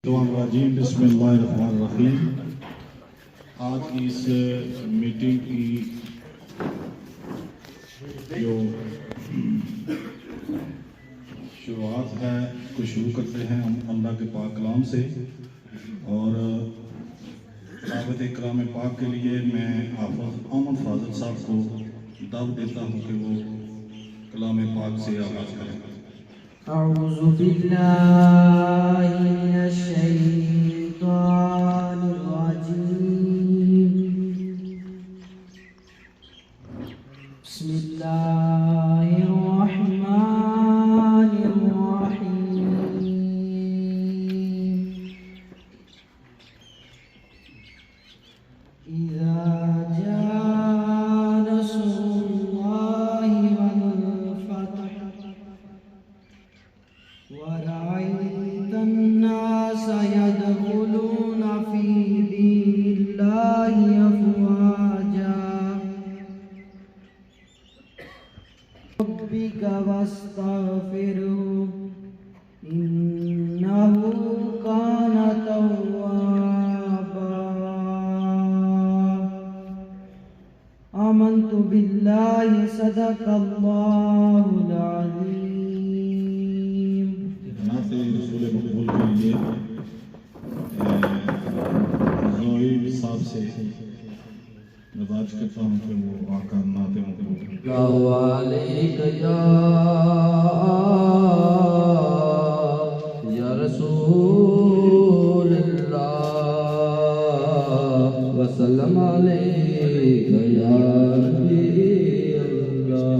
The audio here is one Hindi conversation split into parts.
बिस्मिल्लाहिर्रहमानिर्रहीम। आज की इस मीटिंग की जो शुरुआत है को शुरू करते हैं हम अल्लाह के पाक कलाम से। और दावत इकराम पाक के लिए मैं अहमद फाजिल साहब को दावत देता हूँ कि वो कलाम पाक से आगाज़ करें। अऊज़ु बिल्लाहि मिनश शैतानिर रजीम। बिस्मिल्लाहिर रहमानिर रहीम। इज़ा जाअ नस्रुल्लाहि वल फतह वरअयत अन्नास यदखुलून फी दीनिल्लाहि अफ़वाजा रब्बिक वस्तगफिरहु इन्नहु कान तव्वाबा। आमन्तु बिल्लाहि सदक़ल्लाहुल अज़ीम। जनाब रसूल मकबूल के लिए ज़ोइब साहब से गुजारिश करता हूँ कि वो आकर नाते मकबूल या रसूल अल्लाह वसल्लम अलैका या नबी अल्लाह।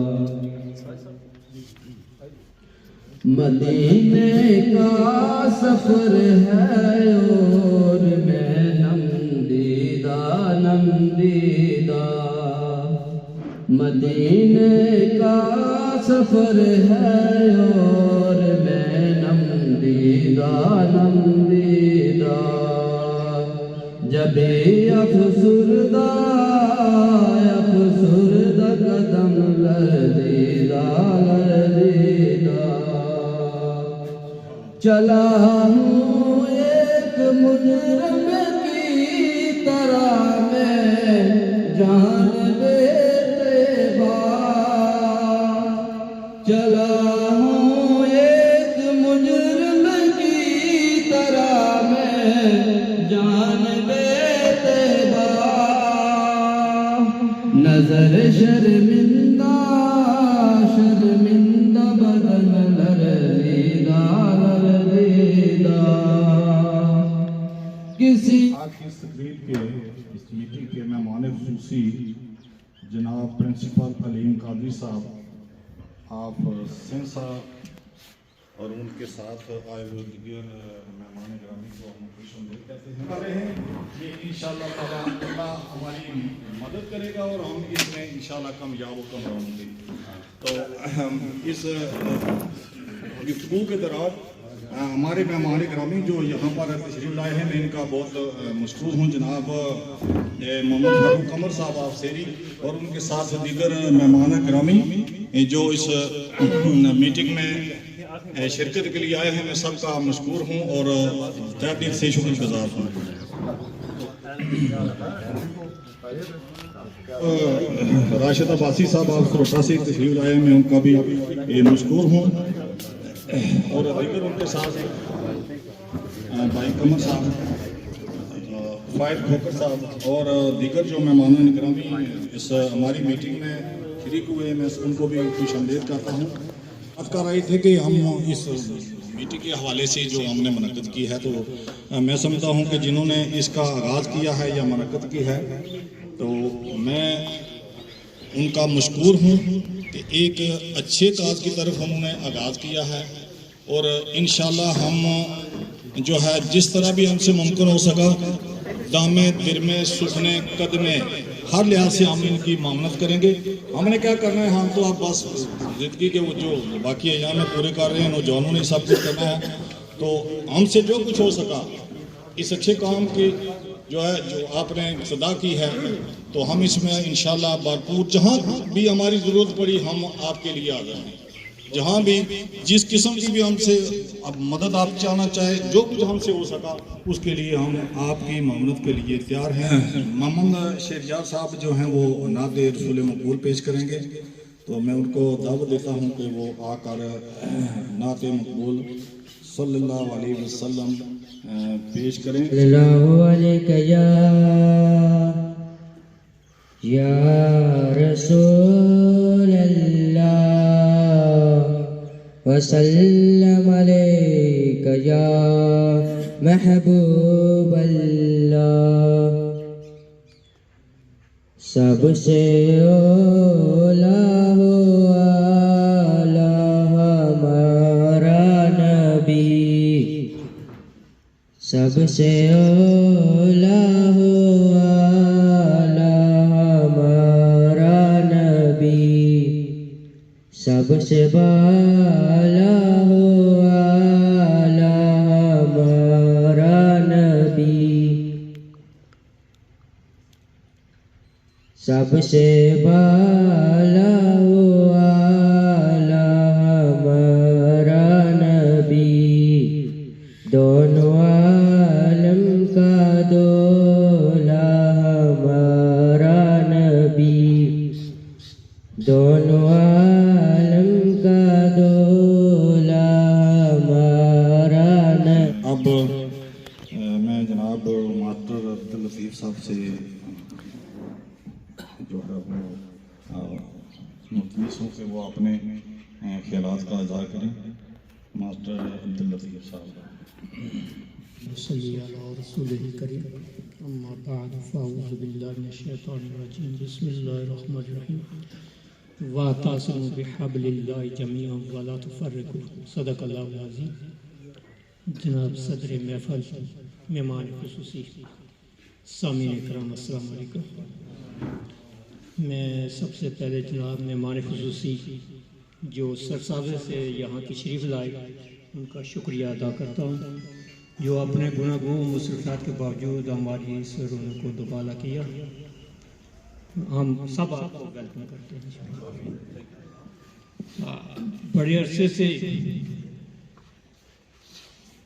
मदीने का सफर है और मैं नमदीदा मदीने का सफर है और मैं नमदीदा जब अफसुरदा कदम लरज़ीदा चला हूँ एक मुजरिम की तरह मैं जान बेतबा। चला हूँ एक मुजरिम की तरह मैं जान बेतबा। नजर शर्मिंदा बदन लरज़ीदा किसी आज की इस तकरीर के इस मीटिंग के मेहमान खुसूसी जनाब प्रिंसिपल अलीम कादरी साहब आप सेंसा और उनके साथ आए हुए दीगर मेहमान ग्रामी को हम खुशामदीद कहते हैं। ये इंशाअल्लाह ताला अल्लाह हमारी मदद करेगा और हम इसमें इंशाअल्लाह कामयाब होंगे। तो इस गुफ्तगू के दौरान हमारे मेहमान ग्रामी जो यहाँ पर तशरीफ लाए हैं मैं इनका बहुत मशकूर हूँ। जनाब मोहम्मद फारूक कमर साहब आफसेरी और उनके साथ दीगर मेहमान ग्रामी जो इस मीटिंग में शिरकत के लिए आए हैं मैं सबका मशकूर हूँ और तहे दिल से शुक्रगुजार हूँ। राशिद अब्बासी साहब आप खरोटा से तशरीफ लाए हैं मैं उनका भी मशकूर हूँ और दीगर उनके साथ भाई कमर साहब फायद खोकर साहब और दीगर जो मेहमान ग्रामी इस हमारी मीटिंग में शरीक हुए मैं उनको भी खुशामदीद करता हूँ। बात कर रहे थे कि हम इस मीटिंग के हवाले से जो हमने मुनक़्क़िद की है तो मैं समझता हूँ कि जिन्होंने इसका आगाज़ किया है या मुनक़्क़िद की है तो मैं उनका मशकूर हूँ कि एक अच्छे काज की तरफ हमने आगाज़ किया है और इंशाअल्लाह हम जो है जिस तरह भी हमसे मुमकिन हो सका दामे दिरमे सुखने कदमे हर लिहाज से हम इनकी मामनत करेंगे। हमने क्या करना है हम तो आप बस ज़िंदगी के वो जो बाकी अयाम में पूरे कर रहे हैं नौजवानों ने सब कुछ करना है तो हमसे जो कुछ हो सका इस अच्छे काम की जो है जो आपने सदा की है तो हम इसमें इंशाअल्लाह भरपूर जहाँ भी हमारी ज़रूरत पड़ी हम आपके लिए आ जाएंगे। जहाँ भी जिस किस्म की भी हमसे अब मदद आप चाहना चाहे, जो कुछ हमसे हो सका उसके लिए हम आपकी मामनत के लिए तैयार हैं। मोहम्मद शहरियार साहब जो हैं वो नात रसूल मकबूल पेश करेंगे, तो मैं उनको दावत देता हूँ कि वो आकर नात मकबूल सल्लल्लाहु अलैहि वसल्लम पेश करें। सल्लल्लाहु अलैहि या रसूल अल्लाह वसल्लम अलैका या महबूब अल्लाह। सबसे औला हो आला हमारा नबी, सबसे औला हो आला हमारा नबी, सबसे बाला हो आला हमारा नबी, सबसे बाला हो आला हमारा नबी। दोनों आलम का दूल्हा हमारा नबी, दोनों आलम का दूल्हा हमारा नबी। अब मैं जनाब मास्टर अब्दुल लतीफ़ साहब से जो है वो मुतमिस हूँ कि वो अपने ख्यालात का इज़हार करें। मास्टर अब्दुल लतीफ़ साहब। सल्ली अला रसूलिल करीम, अम्मा बाद, फ़अऊज़ु बिल्लाहि मिनश शैतानिर रजीम, बिस्मिल्लाहिर रहमानिर रहीम। वातसिमू बिहब्लिल्लाहि जमीअन वला तुफ़र्रिक़ू, सदक़ल्लाहुल अज़ीम। जनाब सदर महफ़िल, मेहमान ख़ुसूसी, सामीन इकराम, अस्सलाम वालेकुम। मैं सबसे पहले जनाब मेहमान ख़ुसूसी जो सरसावे से यहाँ तशरीफ़ लाए उनका शुक्रिया अदा करता हूँ, जो अपने गुनाहों मुसलसात के बावजूद हमारी इस रोने को दुबाला किया। हम सब आपको वेलकम करते हैं। बड़े अरसे से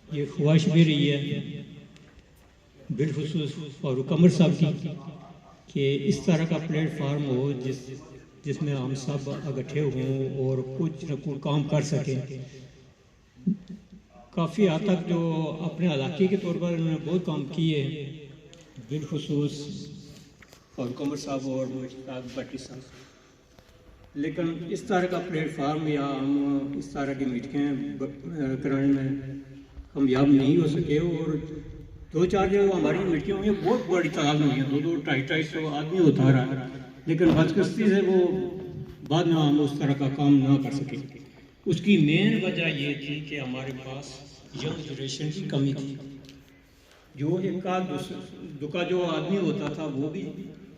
ये ख्वाहिश भी रही है बिलखुसूस फारूक कमर साहब की कि इस तरह का प्लेटफार्म हो जिसमें हम सब इकट्ठे हों और कुछ न कुछ काम कर सकें। काफ़ी हद तक जो अपने इलाके के तौर पर उन्होंने बहुत काम किए, बिलखुसूस फारूक कमर साहब और मुश्ताक भट्टी साहब, लेकिन इस तरह का प्लेटफार्म या हम इस तरह की मीटिंगें कराने में कामयाब नहीं हो सके। और दो चार जो हमारी मीटिंगें हुई हैं बहुत बड़ी तादाद में हुई हैं, 200 250 आदमी होता रहा, लेकिन बदकिस्मती से वो बाद में हम उस तरह का काम ना कर सके। उसकी मेन वजह ये थी कि हमारे पास यंग जनरेशन की कमी थी। जो एक दुका जो आदमी होता था वो भी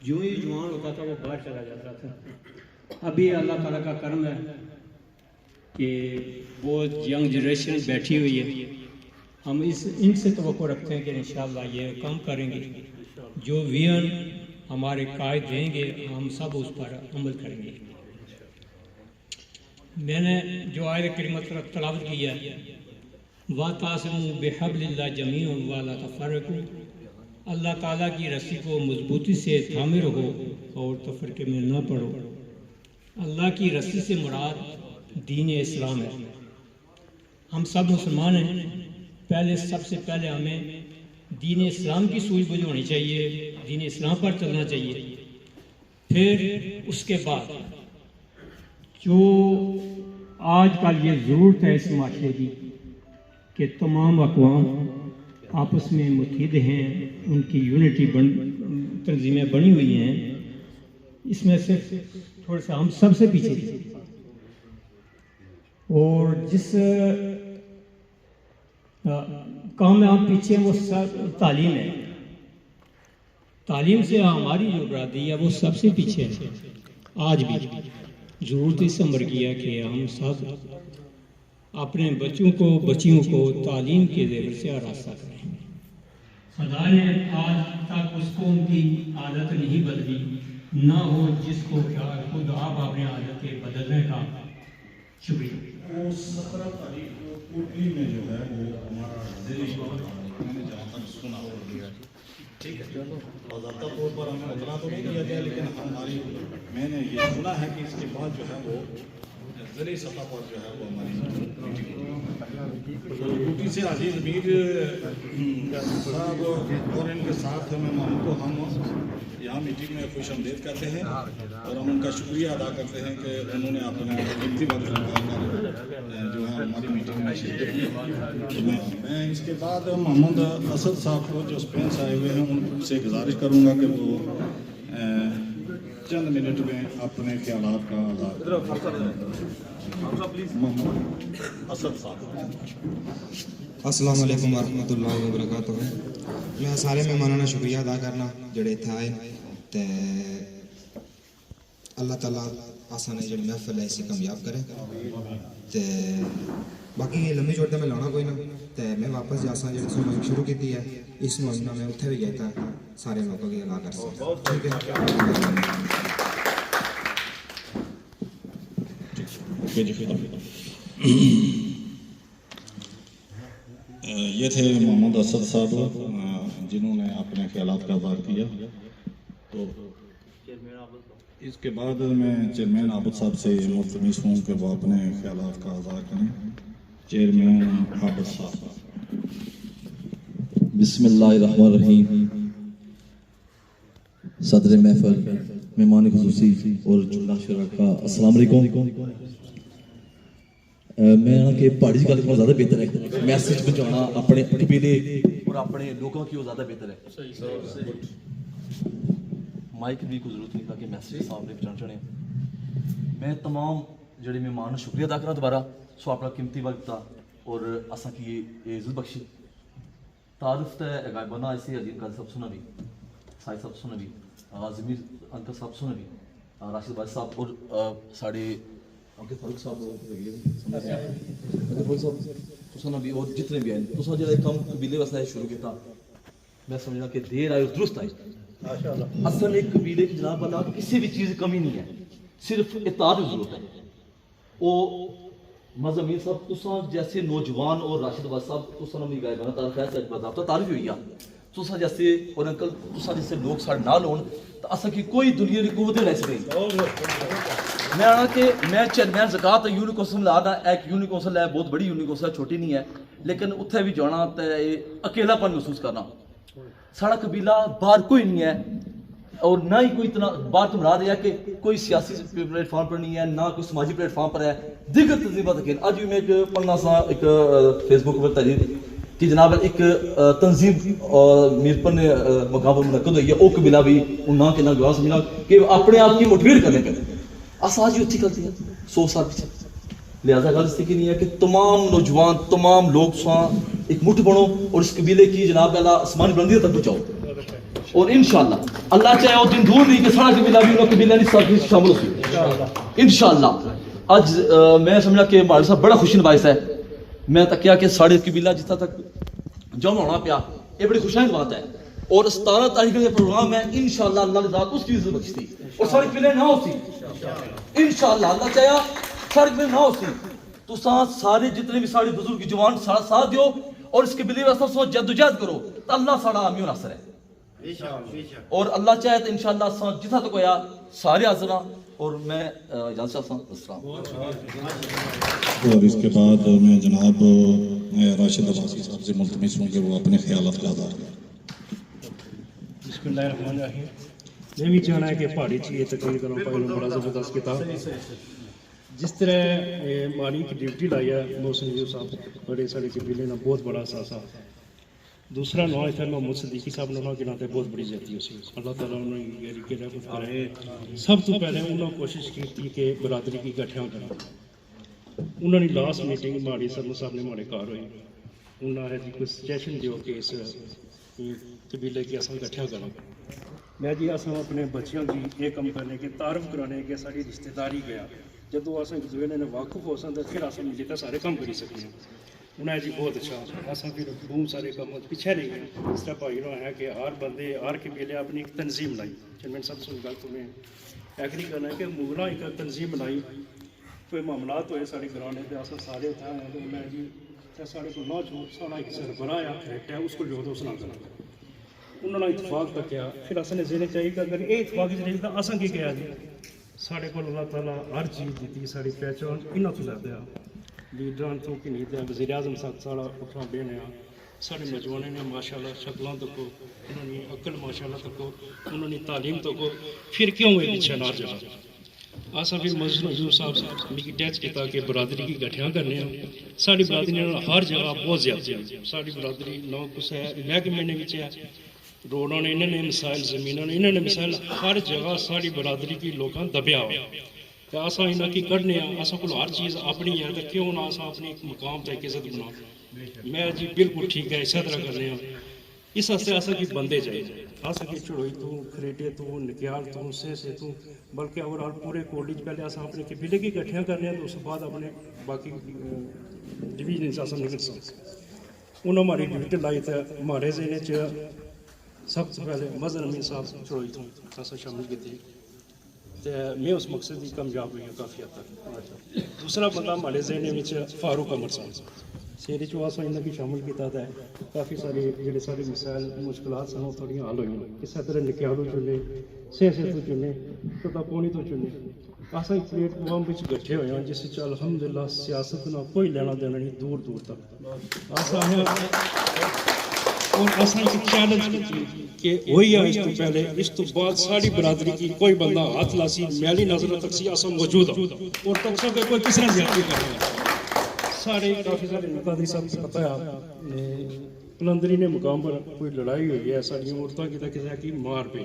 जो ही जवान होता था वो बाहर चला जाता था। अभी अल्लाह ताला का करम है कि वो यंग जनरेशन बैठी हुई है। हम इनसे तवक्को रखते हैं कि इंशाअल्लाह ये काम करेंगे। जो विजन हमारे कायद देंगे हम सब उस पर अमल करेंगे। मैंने जो आयत करीमा तलावत की है, वातसिमू बिहब्लिल्लाहि जमीअन वला तफ़र्रक़ू, अल्लाह ताला की रस्सी को मजबूती से थामे रहो और तफरके में न पड़ो। अल्लाह की रस्सी से मुराद दीन इस्लाम है। हम सब मुसलमान हैं, सबसे पहले हमें दीन इस्लाम की सूझबूझ होनी चाहिए, दीन इस्लाम पर चलना चाहिए। फिर उसके बाद जो आजकल ये ज़रूरत है इस माशरे की कि तमाम अक़वाम आपस में मुत्तहिद हैं, उनकी यूनिटी तंजीमें बनी हुई हैं, इसमें से थोड़ा सा हम सबसे पीछे थे। और जिस काम में हम पीछे हैं वो सब तालीम है। तालीम से हमारी जो बरादरी है वो सबसे पीछे है। आज भी ज़रूरत इस अमर की है कि हम सब अपने बच्चों को बच्चियों को तालीम के ज़रिए से आरास्ता करें। खुदा ने आज तक उसको उनकी आदत नहीं बदली, ना हो जिसको क्या खुद आप अपने आदत के बदलने का शुक्रिया। वो 17 तारीख को कोटली में जो है वो हमारा दिल्ली मैंने जहाँ तक सुना ठीक है, बाज़ाब्ता तौर पर हमें उतना तो नहीं दिया गया, लेकिन हमारी मैंने ये सुना है कि इसके बाद जो है वो ज़िली सतह पर जो है वो हमारी ड्यूटी से अजीज़ मीर साहब और इनके साथ मेहमानों को हम यहाँ मीटिंग में खुश आमदीद करते हैं और हम उनका शुक्रिया अदा करते हैं कि उन्होंने अपना कीमती वक्त निकालकर जो है हमारी मीटिंग में शिरकत की। मैं इसके बाद मोहम्मद असद साहब को जो स्पेन से आए हुए हैं उनसे गुजारिश करूँगा कि वो चंद मिनट में अपने ख्यालात का मोहम्मद असद साहब। अस्सलाम वालेकुम वरहमतुल्लाहि वबरकातुहू। मैं सारे मेहमानों का शुक्रिया अदा करना जेड़े इत्थे आए ते अल्लाह ताला आसान जी महफिल है इसे कामयाब करे ते बाकी लम्बी चौड़ तो मैं लाना कोई ना ते मैं वापस जासा जी मुहिम शुरू की है इस मुहिम में उत्थे भी गया था सारे लोगों की अदा कर सकता ठीक है। ये थे मोहम्मद असद साहब जिन्होंने अपने ख्यालात का इज़हार किया। तो इसके बाद मैं चेयरमैन आबद साहब से मुल्तमिस हूँ कि वो अपने ख्यालात का इज़हार करें। चेयरमैन आबद साहब। बिस्मिल्लाहिर्रहमानिर्रहीम। सदर महफल, मेहमान खुसूसी और जुमला शुरा का अस्सलाम वालेकुम। मैं कि पहाड़ी की गल करना ज़्यादा बेहतर है, मैसेज पहुँचाना अपने कबीले और अपने लोगों की ज़्यादा बेहतर है। माइक भी कोई जरूरत नहीं ताकि मैसेज सामने पहुँचाना चाहें। मैं तमाम जड़े मेहमान शुक्रिया अदा करा दोबारा सो अपना कीमती वक्त था और असा की इज्जत बख्शी तारुफ है गायबाना ऐसे अजीम काजी साहब सुना भी साहिब साहब सुना भी ज़मीर अंकल साहब सुना भी राशिद भाई साहब और साढ़े अंकित फारूक साहब तुसा भी और जितने भी आए तुसा जो कम कबीले वास्ते शुरू किया मैं समझना कि देर आए और दुरुस्त आए। असल एक कबीले की जनाब वाला किसी भी चीज़ की कमी नहीं है, सिर्फ इताअत की जरूरत है। वो मज़मीन साहब तुसा जैसे नौजवान और राशिद भाई साहब तुसा भी गायबाना तारीफ है बाज़ाब्ता तारीफ हुई है तुसा जैसे और अंकल तुसा जैसे लोग साढ़े नाल होन तो असा की कोई दुनिया की कुवत नहीं सकती। मैं आना कि मैं चेयरमैन ज़कात यूनिट कौंसल लाना एक यूनिट कौंसल है, बहुत बड़ी यूनिट कौंसल छोटी नहीं है, लेकिन उत्थे भी जाना तो अकेलापन महसूस करना। साड़ा कबीला बाहर कोई नहीं है और ना ही कोई इतना बाहर तो मुराद है कि कोई सियासी प्लेटफॉर्म पर नहीं है, ना कोई समाजी प्लेटफॉर्म पर है। दिग्गज तंजीमत अकेले आज भी मैं एक पढ़ना सा एक फेसबुक पर तहरीर कि जनाब एक तंजीम मीरपुर ने मुकाबला मुनक़द हुई है, वो कबीला भी ना के ना गवाह समझना कि अपने आप की मोटिवेट करने पे अस आज उत्थी करते हैं 100 साल पीछे। लिहाजा गल इस नहीं है कि तमाम नौजवान तमाम लोग एक मुठ बनो और इस कबीले की जनाब अल्लाह आसमान बुलंदियों तक पहुँचाओ और इंशाअल्लाह अल्लाह चाहे वो दिन दूर नहीं कि सारा कबीला भी उन कबीले की शामिल हो इंशाअल्लाह। अज मैं समझा कि मालिक साहब बड़ा खुशी नवाइस है। मैं तक कि साढ़े कबीला जितना तक जमा होना पाया ये बड़ी खुशी की बात है और 17 तारीख का प्रोग्राम है इंशाअल्लाह अल्लाह ने रात उसकी इज्जत बख्शी और सारे कबीले ना होती इंशाअल्लाह अल्लाह चाहे सारे कबीले ना होती तो सारे जितने भी सारे बुजुर्ग जवान सारा साथ दो और इस कबीले वास्ते जद्दोजहद करो तो अल्लाह सारा हामी और असर है और अल्लाह चाहे तो इंशाअल्लाह जितना तक होया सारे हाजिर और मैं इजाज़त चाहता हूँ। और इसके बाद मैं जनाब राशिद अब्बासी साहब से मुल्तमिस हूँ कि वो अपने ख्यालात का इज़हार करें। बिस्मिल्लाहिर्रहमानिर्रहीम। मैं भी चाहना है कि पहाड़ी च ये तकरीर करो पहले बड़ा ज़बरदस्त किताब जिस तरह मानी की ड्यूटी लाई है मोहसिन साहब बड़े सारे कबीले ना बहुत बड़ा सासा दूसरा नुआ इतना मोहम्मद सदीकी साहब ने उन्होंने गिना बहुत बड़ी ज्यादा उसी अल्लाह ताला उन्होंने कुछ करे। सब तो पहले उन्होंने कोशिश की थी कि बरादरी की इकट्ठा करना। उन्होंने लास्ट मीटिंग माड़ी सरम साहब ने हमारे घर हुई उन्होंने जी कोई सजेशन दियो कि इस कबीले की अस इकट्ठा करें। मैं जी अस अपने बच्चों की ये कम करने के तारफ कराने के सारी रिश्तेदारी गया जो अस एक दूसरे ने वाकुफ हो सकते फिर अस मिलकर सारे काम करी सकते उन्हें जी बहुत अच्छा अस फिर बहुत सारे काम पिछे नहीं गए। इस तरह भाई है कि हर बंदे हर कबीले अपनी एक तंजीम लाई चेयरमैन साहब से गल तुम्हें एग्री करना है कि मुगलों एक तंजीम बनाई कोई मामलात होए साढ़े ग्रां ते अस सारे उत्थै आए ते मैं जी ते साढ़े को नौ जो साढ़ा एक सरबराह है उसको जो दो सुना देना उन्होंने इतफाक तक्या फिर असें जेने चाहिए कि अगर ये इतफाक चाहिए तो असें की किया जी साढ़े को अल्लाह ताला हर चीज़ दी साड़ी पहचान इन्हों तो लैते लीडरां तो कि नहीं वज़ीर आज़म साहब साढ़ा उठना बेने साढ़े नौजवानों ने माशाल्लाह शक्लों तको उन्होंने अकल माशाल्लाह तको उन्होंने तालीम तको फिर क्यों हुए पीछे ना जगह असा फिर मजदूर हजूर साहब मिगी टैच किया कि बरादरी की गठियां करने साड़ी बरादरी हर जगह बहुत ज्यादा है साड़ी बरादरी नौ कुछ है महकमे ने बिच है रोडों ने इन्होंने मिसाइल जमीनों ने इन्होंने मिसाइल हर जगह साड़ी बरादरी की लोगों दबिया हुआ तो असा इन्हें की कढ़ने असा को हर चीज़ अपनी है तो क्यों ना असा अपनी एक मुकाम तक इज्जत बना मैं जी बिल्कुल ठीक है इस तरह करने इस वास्ते असा की बंदे चाहिए अस की चढ़ोई तू खरेटे तू निक्याल तू से तू बल्कि ओवरऑल पूरे कॉलेज पहले अस अपने कबीले की इकट्ठियां करने तो उस बाद अपने बाकी डिवीजन अस निकल सकते उन्होंने हमारी ड्यूटी लाई तो हमारे जिले च सब तो पहले मजहर अमीन साहब चढ़ोई तू अस शामिल की तो मैं उस मकसद की कामयाब हुई काफ़ी हद तक दूसरा बंदा हमारे जहने में फारूक अमर साहब शेरे चो अस इन्हें भी शामिल किया है काफ़ी सारे जोड़े सारे मसाइल मुश्किलात सन थोड़ी हल हुई किसी तरह निक्यालू चुने से तो चुने तो पौनी तो चुने अस एक प्लेटफॉर्म में गठे हुए हैं जिस अलहमदुलिल्लाह सियासत ना कोई लेना देना नहीं दूर दूर तक अस और असा एक चैलेंज कि वही है इस तो पहले इस तो बाद साड़ी बरादरी की कोई बंदा हाथ लासी मैली नजर तक सी असा मौजूद हो और तक सब कोई किस तरह ज्यादती कर रहा है सारे काफ़ी सारे मुकादरी साहब से पता है कलंदरी ने मुकाम पर कोई लड़ाई हुई है साड़ी औरतों की किसी की मार पई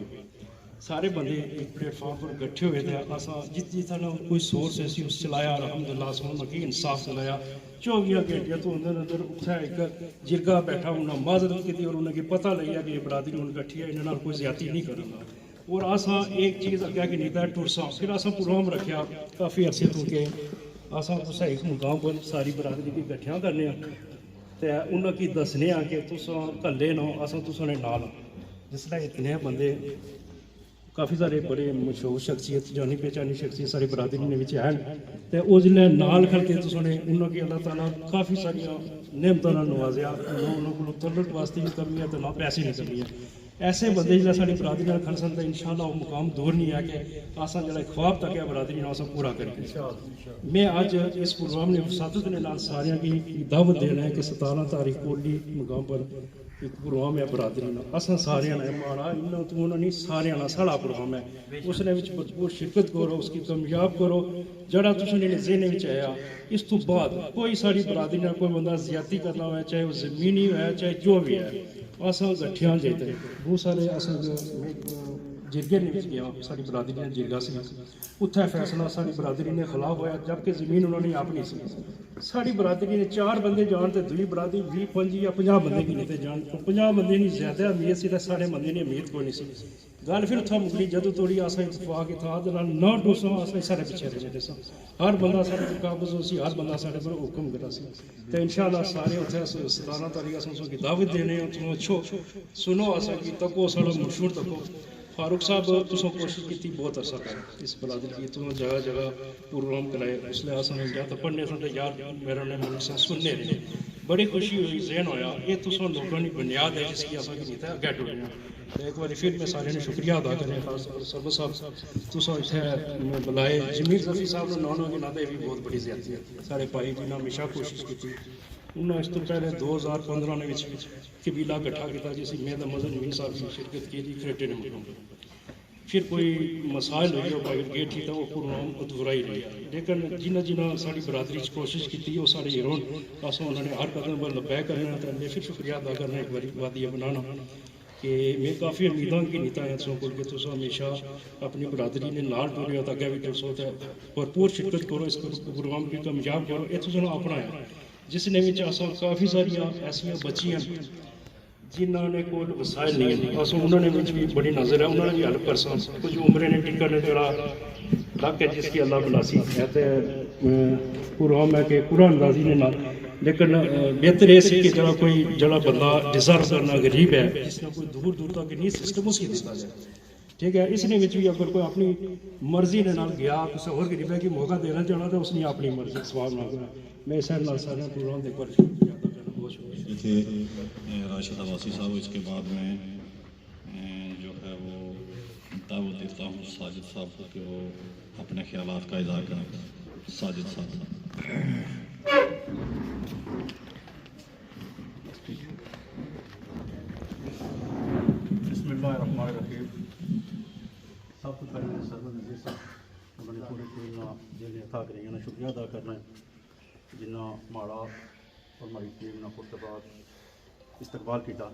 सारे बंदे एक प्लेटफॉर्म पर इकट्ठे हुए थे असा जिस जितना कोई सोर्स ऐसी उस चलाया अलहमदुलिल्लाह सुन की इंसाफ चलाया 24 घंटे तो अंदर उत्थे एक जिरगा बैठा उन्हें माजरत की और उन्हें पता लगे कि बरादरी उन्हें इकट्ठी है इन्होंने कोई ज्यादती नहीं करना और असा एक चीज़ अग्गे कि नहीं था टुरसा फिर असा प्रोग्राम रखा काफ़ी अरसे तो कि असा कुछ एक मुकाम पर सारी बरादरी की इकट्ठियां करने तो उन्हें दसने कि तुस कल्ले नो असा तुसने नाल जिसलै इतने बंदे काफ़ी सारे बड़े मशहूर शख्सियत जानी पहचानी शख्सियत सारी बरादरी ने विच हैं तो वो जिले नाल खड़के तुसने उन्होंने अल्लाह ताला काफ़ी सारिया नेमतों नवाजा उन्होंने को तलत वास्ते भी कमी है तो ना पैसे नहीं कमी है ऐसे बंदे जो साड़ी बरादरी खड़ सन तो इंशाअल्लाह वो मुकाम दूर नहीं है कि असा जो ख्वाब तक है बरादरी अस पूरा करें मैं अज इस प्रोग्राम ने वसादत ने नाल सारिया की दावत देना है कि 17 तारीख कोली मुकाम पर एक प्रोग्राम है बरादरी असा सारे माड़ा इन्हों तो नहीं सारे साड़ा प्रोग्राम है उसने भरपूर शिरकत करो उसकी कामयाब करो जरा तुमने जेने में आया इस तो बाद कोई साड़ी बरादरी ना कोई बंदा ज्यादती करना हो चाहे वो जमीनी है चाहे जो भी है असा गठियां जेते बहुत सारे अस जिरगे ने गया साड़ी बरादरी ने जिरगा से उत्थे फैसला साड़ी बरादरी ने खिलाफ होया जबकि जमीन उन्होंने अपनी सी साड़ी बरादरी ने 4 बंदे जान तो दूई बरादरी 20 25 या 50 बंदे की नहीं जान 50 बंदे नहीं ज्यादा अमीर सी सारे बंदे ने उम्मीद कोई नहीं सी गल फिर उत्थां मुकली जदों तोड़ी असा इतफाक था ना डोसा अस सारे पिछे रहे थे हर बंदा साढ़े पर काबज हो सी हर बंदा साढ़े पर हुक्म करा सी तो इंशाअल्लाह सारे उत्थे 17 तारीख अस की दावत देने तुम अच्छो सुनो असा की तको साढ़ा मशहूर तको फारूक साहब तुम कोशिश की बहुत अरसा कर इस बरादरी की तुम जगह जगह प्रोग्राम कराए इसलिए असें या तो पढ़ने सुनते यार मेरा ने मन से सुनने रहे बड़ी खुशी हुई जहन होया ये तुम लोगों की बुनियाद है जिसकी असा की नहीं अगे टुरना तो एक बार फिर मैं सारे ने शुक्रिया अदा करने खास सरबत साहब तुम इतने बुलाए जमीर जफी साहब ने नाना के नाते भी बहुत बड़ी ज्यादती है साढ़े भाई जी ने हमेशा कोशिश की उन्होंने इस तो पहले 2015 ने कबीला इकट्ठा किया जिस मैं मजहर अमीन साहब की शिरकत की थी खरेटे ने मुकाम फिर कोई मसाइल हुई हो गए थी तो वो प्रोग्राम अधूरा ही रहा लेकिन जिन्हें जिन्हें साड़ी बरादरी कोशिश की वो साढ़े हीरो अस उन्होंने हर कदम पर लब्बैक करना तो मैं फिर शुक्रिया अदा करना एक बार वादिया बनाना कि मैं काफ़ी उम्मीदां की नीता है तुम को तुस हमेशा अपनी बरादरी ने नाल टुरे हो तो अगे भी तुसो तो भरपूर शिरकत करो इस प्रोग्राम की कामयाब करो ये तुम अपनाया जिसने काफ़ी सारिया ऐसिया बच्चियां जिन्होंने कोई वसाइल नहीं है अस उन्होंने भी बड़ी नज़र है उन्होंने भी हेल्प कर सकते कुछ उम्र ने टिकट ने जरा लग है जिसकी अल्लाह बुलासी है तो प्रोग्राम है कि कुरान राजी ने ना लेकिन बेहतर है कि जरा कोई जरा बंदा डिजर्व करना गरीब है जिसने कोई दूर दूर तक नहीं सिस्टम उसकी दिता जाए ठीक है। इसने विच भी अगर कोई अपनी मर्जी ने नाल गया किसी होर गरीब की मौका देना चाहना तो उसने अपनी मर्जी सवाब ना करना। मैं इस नाल सारे प्रोग्राम के ऊपर शुक्रिया अदा करना, बहुत शुक्रिया। थे राशिद अब्बासी साहब। इसके बाद में जो है वो दावत देता हूँ साजिद साहब को कि वो अपने ख्यालात का इज़हार करें। साजिद साहब। बिस्मिल्लाहिर्रहमानिर्रहीम। सब तो पहले सरवर नज़ीर साहब उन्होंने पूरी टीम ना जिन्हें था करेंगे ना शुक्रिया अदा करना है जिन्ना माड़ा और हमारी टीम ना पुरतबाद इस्तकबाल किया।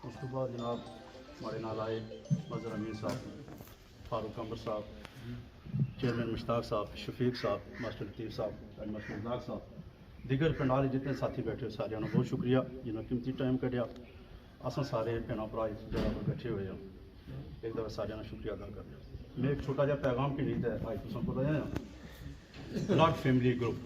उसके बाद जनाब हमारे नाल आए मज़हर अमीन साहब, फारूक अमर साहब, चेयरमैन मुश्ताक साहब, शफीक साहब, मास्टर लतीफ़ साहब, मशहूर साहब, दिगर पंडाल जितने साथी बैठे सारे बहुत शुक्रिया जिन्होंने कीमती टाइम कढ़िया। अस सारे भैन भरा इस जगह पर कट्ठे हुए हैं, एक दफ़ा सारे शुक्रिया अदा करना। मैं एक छोटा जहा पैगाम की नीत है अज तुम पता है blood family group.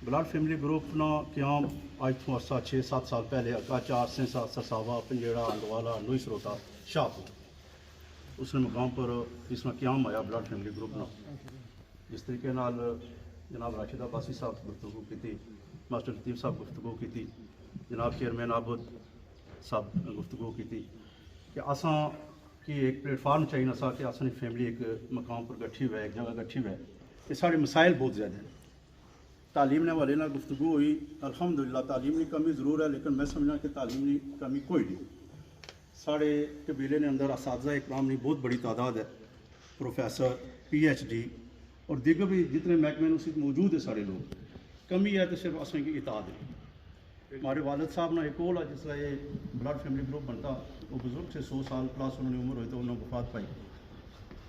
Blood family group ना क्याम अज तो अरसा 6-7 साल पहले अक्का 4 सेंसा सरसावा पंजेड़ा अंदवाला नोई सरोता शाहपुर उसने मुकाम पर इसमें क्याम आया ब्लड फैमिली ग्रुप ना। जिस तरीके नाल जनाब राशिद अब्बासी साहब गुफ्तगू की, मास्टर लतीफ़ साहब गुफ्तगू की, जनाब चेयरमैन आबुद साहब गुफ्तगू की कि असां कि एक प्लेटफार्म चाहिए सा कि असां फैमिली एक मकाम पर गठी हुआ है, एक जगह गठी हुआ है कि साढ़े मसाइल बहुत ज़्यादा हैं। तालीम ने वाले ना गुफ्तगू हुई, अल्हम्दुलिल्लाह तालीम की कमी ज़रूर है लेकिन मैं समझना कि तालीम की कमी कोई नहीं। साढ़े कबीले ने अंदर असातिज़ा इकराम की बहुत बड़ी तादाद है, प्रोफैसर, PhD और दिगर भी जितने महकमे उस मौजूद है सारे लोग। कमी है तो सिर्फ असें की इताद है। हमारे वालिद साहब ना एक ओल जिसला ये ब्लड फैमिली ग्रुप बनता वो बुजुर्ग से 100 साल प्लस उन्होंने उम्र हुई तो उन्होंने वफात पाई।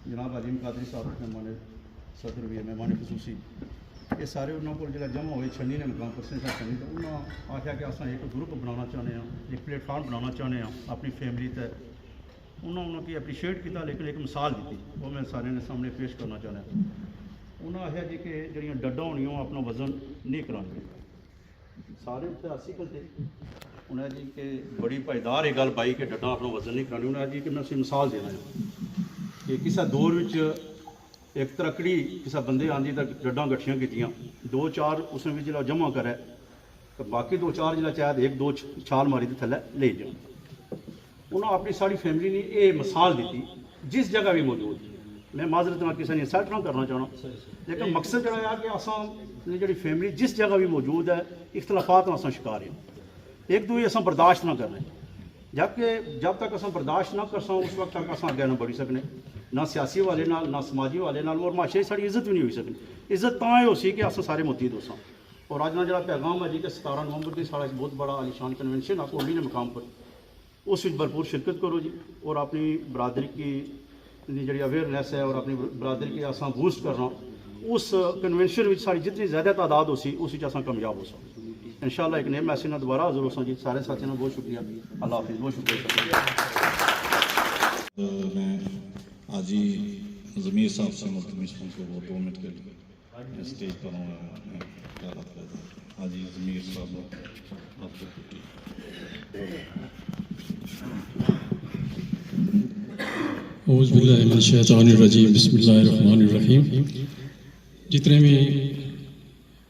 जनाब अजीम कादरी साहब मेहमान सदर भी मेहमान खसूसी ये सारे उन्होंने को जो जमा हुए छन्नी ने मकाम पर सेंसा छन्नी तो उन्होंने आख्या कि अस एक ग्रुप बनाना चाहते हैं, एक प्लेटफार्म बनाना चाहते हैं अपनी फैमिली तक। उन्होंने अप्रीशिएट किया लेकिन एक मिसाल दी वो मैं सारे ने सामने पेश करना चाहता। उन्होंने आख्या जी कि जड़ियाँ डड्डा होनियाँ अपना वजन नहीं करानी सारे उत्थे अस्सी करते। उन्हें जी कि बड़ी पाईदार एक गल पाई कि डड्डा अपना वजन नहीं करानी। उन्हें जी कि मैं उसे मिसाल देना है कि किसी दौर में एक तरकड़ी किसी बंदे आँदी तो डड्डा गठियाँ कीतियाँ 2-4 उसने भी जो जमा करे तो बाकी 2-4 जो चाहे 1-2 छाल मारी तो थले ले जाओ। उन्होंने अपनी सारी फैमिली ने ये मिसाल दी जिस जगह भी मौजूद। मैं माजरत ना किसी ने इंसल्ट ना करना चाहना लेकिन मकसद जो है कि असां जी फैमिली जिस जगह भी मौजूद है इख्तलाफात असां शिकार हैं, एक दूसरे असां बर्दाश्त ना करने। जबकि जब तक असां बर्दाश्त ना करसां उस वक्त तक असां अगे ना बढ़ी सकने, ना सियासी वाले नाल ना समाजी वाले नाल और माशरे साड़ी इज्जत भी नहीं हुई सकनी। इज्जत तां हो सी कि असां सारे मुतीद होसां। और अज ना जो पैगाम है जी कि 17 नवंबर की साढ़ा एक बहुत बड़ा आलिशान कन्वेंशन आप कौमी ने मुकाम पर उस भरपूर शिरकत करो जी और अपनी बरादरी की जी अवेयरनेस है और अपनी बरादरी की असां बूस्ट करना उस कन्वेंशन में सारी जितनी ज़्यादा तादाद हो सी उस असां कामयाब हो सा। इंशाअल्लाह एक नए मैसेज ना दोबारा हाजिर हो जी। सारे साथियों ने बहुत शुक्रिया, अल्लाह हाफिज़, बहुत शुक्रिया। मैं हाजी ज़मीर साहब से मुल्तमिस हूँ कि वो 2 मिनट के लिए स्टेज पर हाजी ज़मीर साहब आपको औज़ुबिल्लाहिमिनश्शैतानिर्रजीम बिस्मिल्लाहिर्रहमानिर्रहीम। जितने भी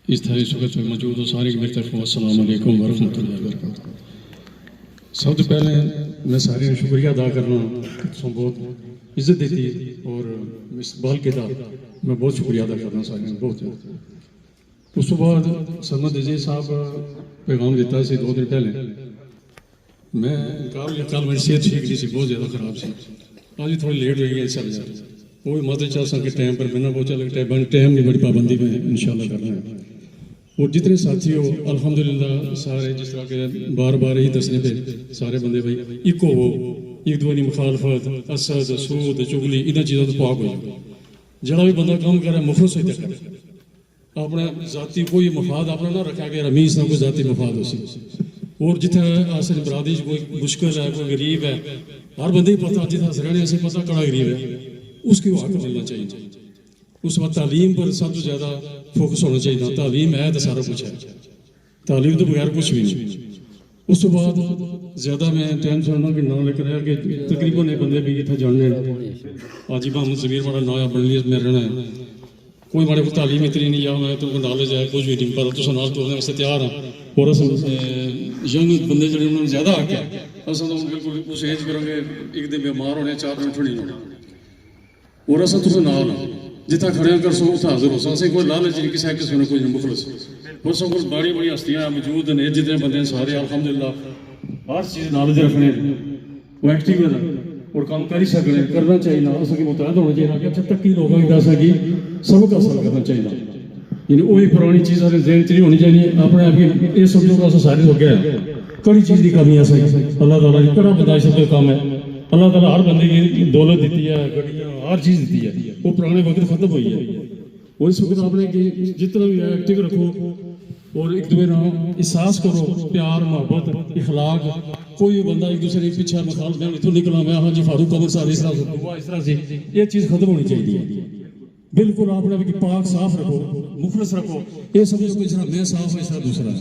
इस तरह इस वक्त मौजूद हो सारे की मेरी तरफ अस्सलाम वालेकुम व रहमतुल्लाहि व बरकातहू। सब तो पहले मैं सारे का शुक्रिया अदा करना तुम बहुत इज्जत देती और इस्तकबाल किया मैं बहुत शुक्रिया अदा करना सारे बहुत। उस तो बाद सरमद अजीज साहब पैगाम दिता सी 2 दिन पहले मैं कल मेरी सेहत ठीक नहीं सी, बहुत ज़्यादा खराब सी। आज भी थोड़ी लेट हो गई सब वो भी मदद चाह सके टाइम पर बिना पहुँचा लगे टाइम की बड़ी पाबंदी में इंशाल्लाह करना है। और जितने साथी हो अल्हम्दुलिल्लाह सारे जिस तरह के बार बार ही दसने पे सारे बंदे भाई इको हो एक दूसरी मुखालफत असद सूद चुगली इन चीज़ों तो पाक हो। जड़ा भी बंदा काम करे मुखलस होते करे, अपना जाति कोई मफाद अपना ना रखा गया रमीज ना कोई जाति मफाद हो। और जिथे अस बरादरी कोई मुश्किल है कोई गरीब है हर बंदे ही पता जितना रहने से पता कड़ा गरीब है उसकी वो हक मिलना चाहिए। उस वक्त तालीम पर सबसे ज़्यादा फोकस होना चाहिए। तालीम है तो सारा कुछ है, तालीम तो बगैर कुछ भी नहीं। उस तो बाद ज़्यादा मैं टाइम सुनना कि ना लेकर आया कि तकरीबन ये बंदे भी इतना जानने आज ही मोहम्मद ज़मीर बड़ा नया बल्ली में रहना है कोई माड़े को तालीम इतनी नहीं या मैं तुमको नॉलेज है कुछ भी नहीं पर तुम नाल तोड़ने वास्ते तैयार हाँ और अस यंग बंदे जो उन्होंने ज़्यादा आके अस बिल्कुल उस एज करोगे एक दिन बीमार होने 4 मिनट नहीं होने और अस तुम नाल जितना खड़े कर सो उत्थे हाजिर हो सो कोई लालच नहीं किसी किसी ने कोई मुखलस और सब कुछ बड़ी बड़ी हस्तियां मौजूद ने जितने बंदे सारे अल्हम्दुलिल्लाह हर चीज़ नॉलेज रखने वो एक्टिव है और काम कर ही सकते करना चाहिए ना असं मुतहद होना चाहिए कि अच्छा तक लोगों की दस है सबक हासिल करना चाहिए यानी वही पुरानी चीज़ सारे जहन च नहीं होनी चाहिए अपने आप ये समझो कि अस सारे हो गए कड़ी चीज़ की कमी है अल्लाह ताला की कड़ा बंदा सब काम है अल्लाह ताला हर बंदे की दौलत दी है गड्डियाँ हर चीज़ दी है वो पुराने वक्त खत्म हुई है और इस वक्त आपने जितना भी है एक्टिव रखो और एक दूसरे ना एहसास करो प्यार मोहब्बत इखलाक कोई बंदा एक दूसरे के पीछे मखाल मैं इतों निकला मैं हाँ जी फारूक अमर साहब इस तरह से ये चीज़ खत्म होनी चाहिए बिल्कुल आपने भी पाक साफ रखो मुखलस रखो ये समझो कि जरा मैं साफ है इसरा दूसरा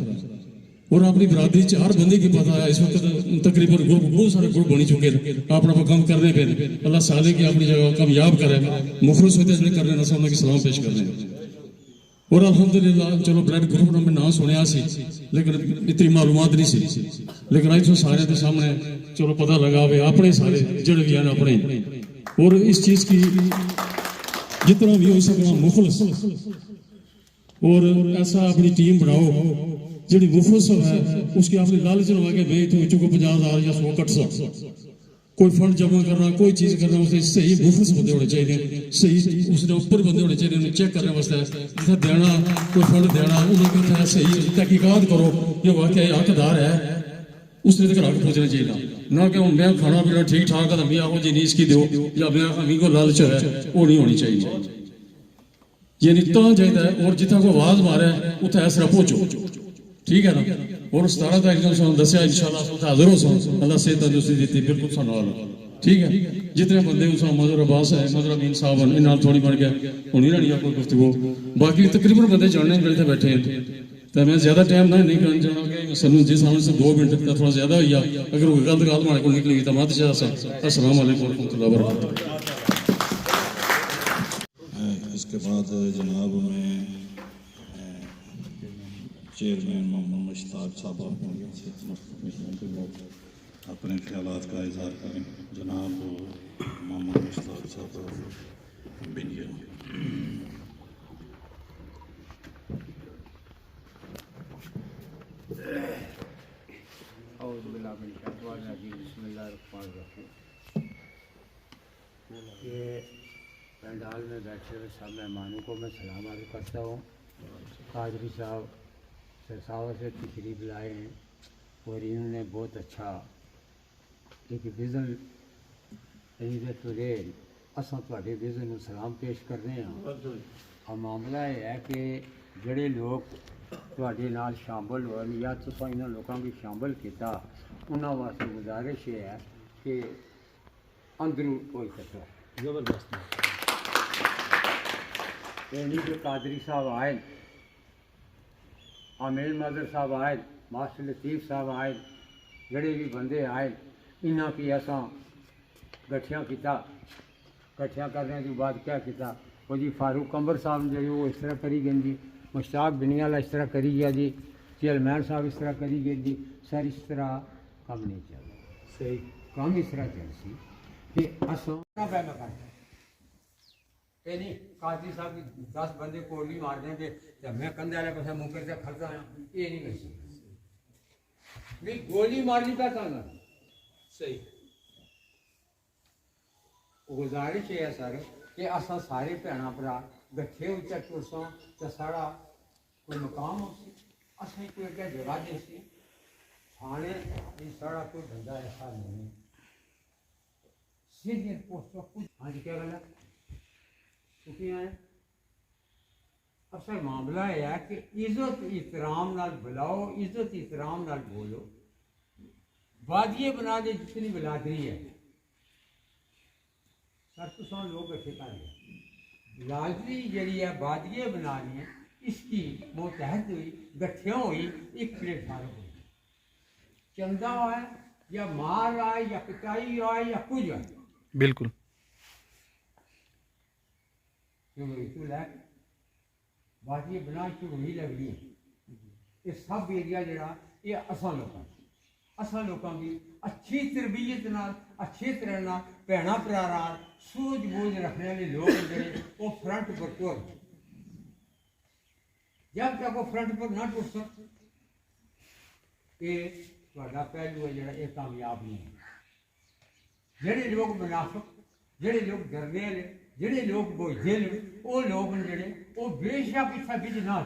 और अपनी बरादरी च हर बंदे की पता है इस वक्त तकरीबन ग्रुप बहुत सारे ग्रुप बनी चुके हैं अपना काम करने पे अल्लाह साले की अपनी जगह कामयाब करे मुखलस होते इसलिए करने ना उन्होंने सलाम पेश करने और अल्हम्दुलिल्लाह चलो ब्लड ग्रुप में ना सुनिया सी लेकिन इतनी मालूमात नहीं सी लेकिन आज तो सारे के सामने चलो पता लगा वे अपने सारे जड़ भी हैं अपने और इस चीज़ की जितना भी हो सके मुखलस और ऐसा अपनी टीम बनाओ जी मुफलस है उसकी अपनी लालच लगा के भाई तू चुको 50,000 या 100 कट सक कोई फंड जमा करना कोई चीज़ करना उससे सही मुफलस बंदे होने चाहिए सही उसने ऊपर बंदे होने चाहिए उन्हें चेक करने वास्ते जितना देना कोई फंड देना उन्होंने सही तहकीकात करो ये वाकई हकदार है उसने तक हक पहुँचना चाहिए ना कि मैं खाना पीना ठीक ठाक है मैं आखो जी नहीं इसकी दो या मैं अमी को लालच है वो नहीं होनी चाहिए यानी तो चाहिए और जितना कोई आवाज़ मारे उतना ऐसा पहुँचो ठीक है ना और 17 तारीख को दसिया इंशाल्लाह हाजिर हो अल्लाह से तंदुरुस्ती दी बिल्कुल सनवाल ठीक है जितने बंदे उस मजहर अब्बास है मजहर अमीन साहब इन थोड़ी बन गया होनी रहनी कोई गुफ्तगू बाकी तकरीबन बंदे जानने बैठे बैठे हैं तो मैं ज़्यादा टाइम ना नहीं करना चाहना कि सनू जिस सामने से 2 मिनट का थोड़ा ज़्यादा हुई अगर वो गलत गल मारे को निकलेगी तो मत जा अस्सलाम वालेकुम रहमतुल्लाहि व बरकातहू। इसके बाद जनाब में चेयरमैन मोहम्मद मुश्ताक साहब अपने ख्यालात का इजहार करें जनाब मोहम्मद मुश्ताक साहब बिनिया ये पंडाल में बैठे हुए सब मेहमानों को मैं सलाम अर्ज़ करता हूँ। कादरी साहब सरसावर से तशरीफ लाए हैं और इन्होंने बहुत अच्छा एक विज़न तुरेल असा थोड़े विज़न को सलाम पेश कर रहे हैं और मामला यह है कि जोड़े लोग थोड़े नाल शामिल हो या तुम इन्होंने लोगों की शामिल किया उन्होंने वास्ते गुजारिश ये है कि अंदरों कोई सको जबरदस्त नहीं जो कादरी साहब आए आमिर मदर साहब आए मास्टर लतीफ़ साहब आए जड़े भी बंदे आए इन्हों की असा गठिया किया गठिया करने के बाद क्या किया वो जी फारूक अंबर साहब जो वो इस तरह करी गए जी मुश्ताक बिनियाला इस तरह करी गया जी चेयरमैन साहब इस तरह करी गए जी सर इस तरह कम नहीं चल सही कम इस तरह चल सी कि असो नहीं काजी साहब की 10 बंदे कोड़ी मार देंगे जब मैं कंधे वाले पास मुँह करके खड़ता हूँ ये नहीं कर सकती गोली मारनी का था सही गुजारिश है सर कि असा सारे भैन भरा गठे उच्चा टुरसों तो साड़ा कोई मकाम हो सी असें कोई अगर जगह दे सी थाने साड़ा कोई धंधा ऐसा नहीं सीनियर पोस्ट कुछ हाँ जी क्या गल है अक्सर मामला यह है कि इज्जत इहतराम नाल बुलाओ इज्जत इहतराम नाल बोलो वादिये बना दे जितनी बिलादरी है सर तो लोग इकट्ठे कर रहे बिलादरी जड़ी है वादिये बनानी है इसकी मुतहद हुई गठिया हुई एक प्लेटफार्म हुई चंदा है या मार आए या पिटाई आए या कुछ आए, बिल्कुल बात ये बना चुगली लगनी है। ये सब एरिया जरा ये असा लोगों की अच्छी तरबियत नाल अच्छे तरह नाल भैणा भरा सूझबूझ रखने वाले लोग जड़े वो फ्रंट पर टुर, जब तक वो फ्रंट पर ना टुर सक ये पहलू है जरा ये कामयाब नहीं है। जेडे लोग मुनाफिक, जेडे लोग डरने वाले, जेडे लोग बोझे वो लोग जड़े वो बेशक इतना बिज ना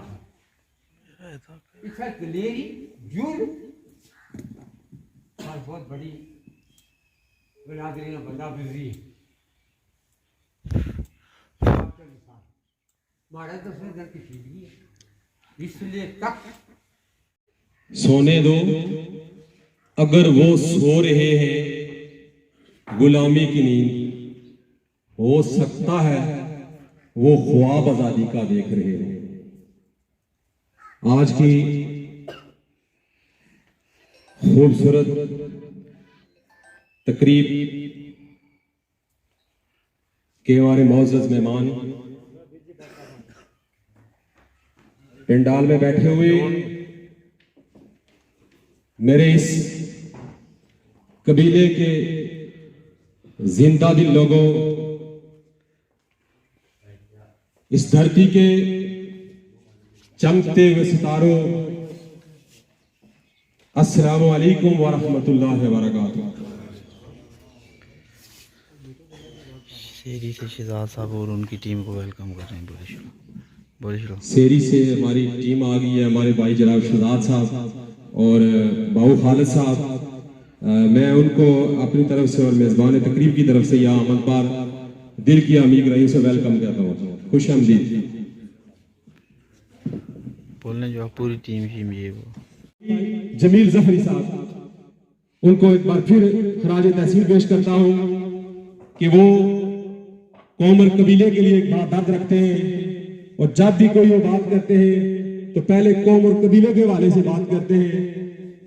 इतना दलेरी जुर्म आज बहुत बड़ी बिरादरी का बंदा गुजरी है। मारा तो उसने दर की चीज है, इसलिए तक सोने दो, अगर वो सो रहे हैं गुलामी की नींद, हो सकता है वो ख्वाब आजादी का देख रहे हैं। आज की खूबसूरत तकरीब के हमारे मोअज़्ज़ज़ मेहमान पंडाल में बैठे हुए मेरे इस कबीले के जिंदा दिल लोगों, इस धरती के चमकते हुए सितारों, अस्सलामु अलैकुम व रहमतुल्लाहि व बरकातुहू। शेरी से शहजाद साहब और उनकी टीम को वेलकम कर रहे हैं। बोले शुरू शेरी से हमारी टीम आ गई है, हमारे भाई जनाब शहजाद साहब और बाबू खालिद साहब। मैं उनको अपनी तरफ से और मेज़बान तकरीब की तरफ से यहाँ आमद बार दिल की आमीग रही से वेलकम कहता हूँ, खुश आमदीद। बोलने जो पूरी टीम ये वो जमील जफरी साहब, उनको एक बार फिर खराज तहसीन पेश करता हूँ कि वो कौम और कबीले के लिए एक बड़ा दर्द रखते हैं और जब भी कोई वो बात करते हैं तो पहले कौम और कबीले के हवाले से बात करते हैं।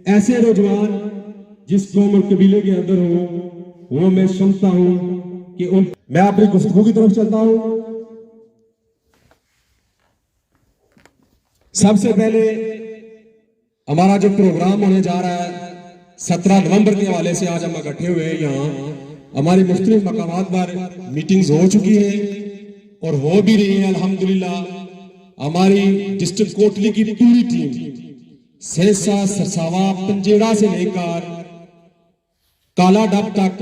ऐसे नौजवान जिस कौम और कबीले के अंदर हो वो मैं समझता हूँ कि मैं अपनी गुफ्तगू की तरफ चलता हूँ। सबसे पहले हमारा जो प्रोग्राम होने जा रहा है 17 नवंबर के हवाले से आज हम इकट्ठे हुए हैं। यहाँ हमारी मुख्तलिफ मकामात पर मीटिंग्स हो चुकी है और हो भी रही है अल्हम्दुलिल्लाह। हमारी डिस्ट्रिक्ट कोटली की पूरी टीम सेसा, सरसावा, पंजेड़ा से लेकर काला डब तक,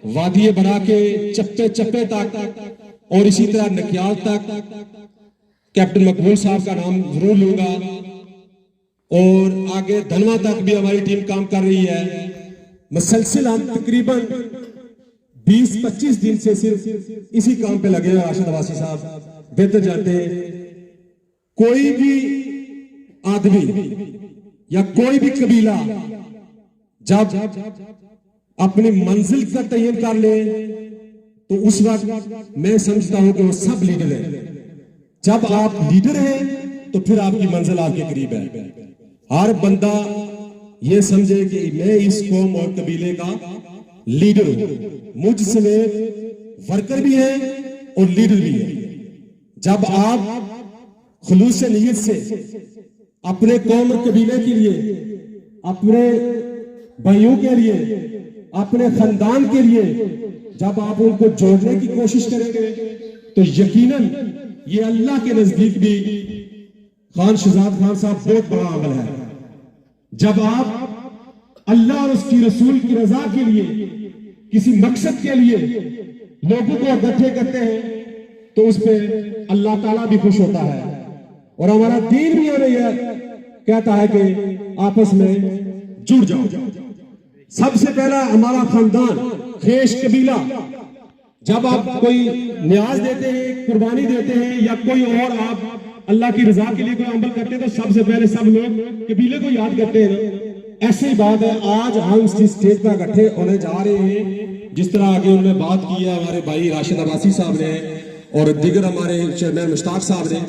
वादिये बना के चप्पे चप्पे तक और इसी तरह नकियाल तक कैप्टन मकबूल साहब का नाम जरूर लूंगा और आगे धनवा तक भी हमारी टीम काम कर रही है। मुसलसल हम तकरीबन 20-25 दिन से सिर्फ इसी काम पे लगे हैं। राशिद अब्बासी साहब बेहतर जानते हैं, कोई भी आदमी या कोई भी कबीला जब अपनी मंजिल का तयन कर ले तो उस वक्त मैं समझता हूं कि वो सब लीडर है। जब आप लीडर हैं तो फिर आपकी मंजिल आपके करीब है। हर बंदा ये समझे कि मैं इस कौम और कबीले का लीडर हूं, मुझ समेत वर्कर भी है और लीडर भी है। जब आप खुलूस नीयत से अपने कौम और कबीले के लिए, अपने भाइयों के लिए, अपने खानदान के लिए जब आप उनको जोड़ने की कोशिश करेंगे तो यकीनन ये अल्लाह के नजदीक भी खान शहजाद खान साहब बहुत बड़ा अमल है। जब आप अल्लाह और उसकी रसूल की रजा के लिए, किसी मकसद के लिए लोगों को इकट्ठे करते हैं तो उस पर अल्लाह ताला भी खुश होता है और हमारा दीन भी हमें यह कहता है कि आपस में जुड़ जाओ। सबसे पहला हमारा खानदान खेश कबीला, जब आप कोई न्याज देते हैं, कुर्बानी देते हैं या कोई और आप अल्लाह की रजा के लिए कोई अमल करते हैं तो सबसे पहले सब लोग कबीले को याद करते हैं ना। ऐसी बात है, आज हम इस स्टेज पर इकट्ठे होने जा रहे हैं। जिस तरह आगे उन्होंने बात की है हमारे भाई राशिद अब्बासी साहब ने और दिगर हमारे चेयरमैन मुश्ताक साहब ने,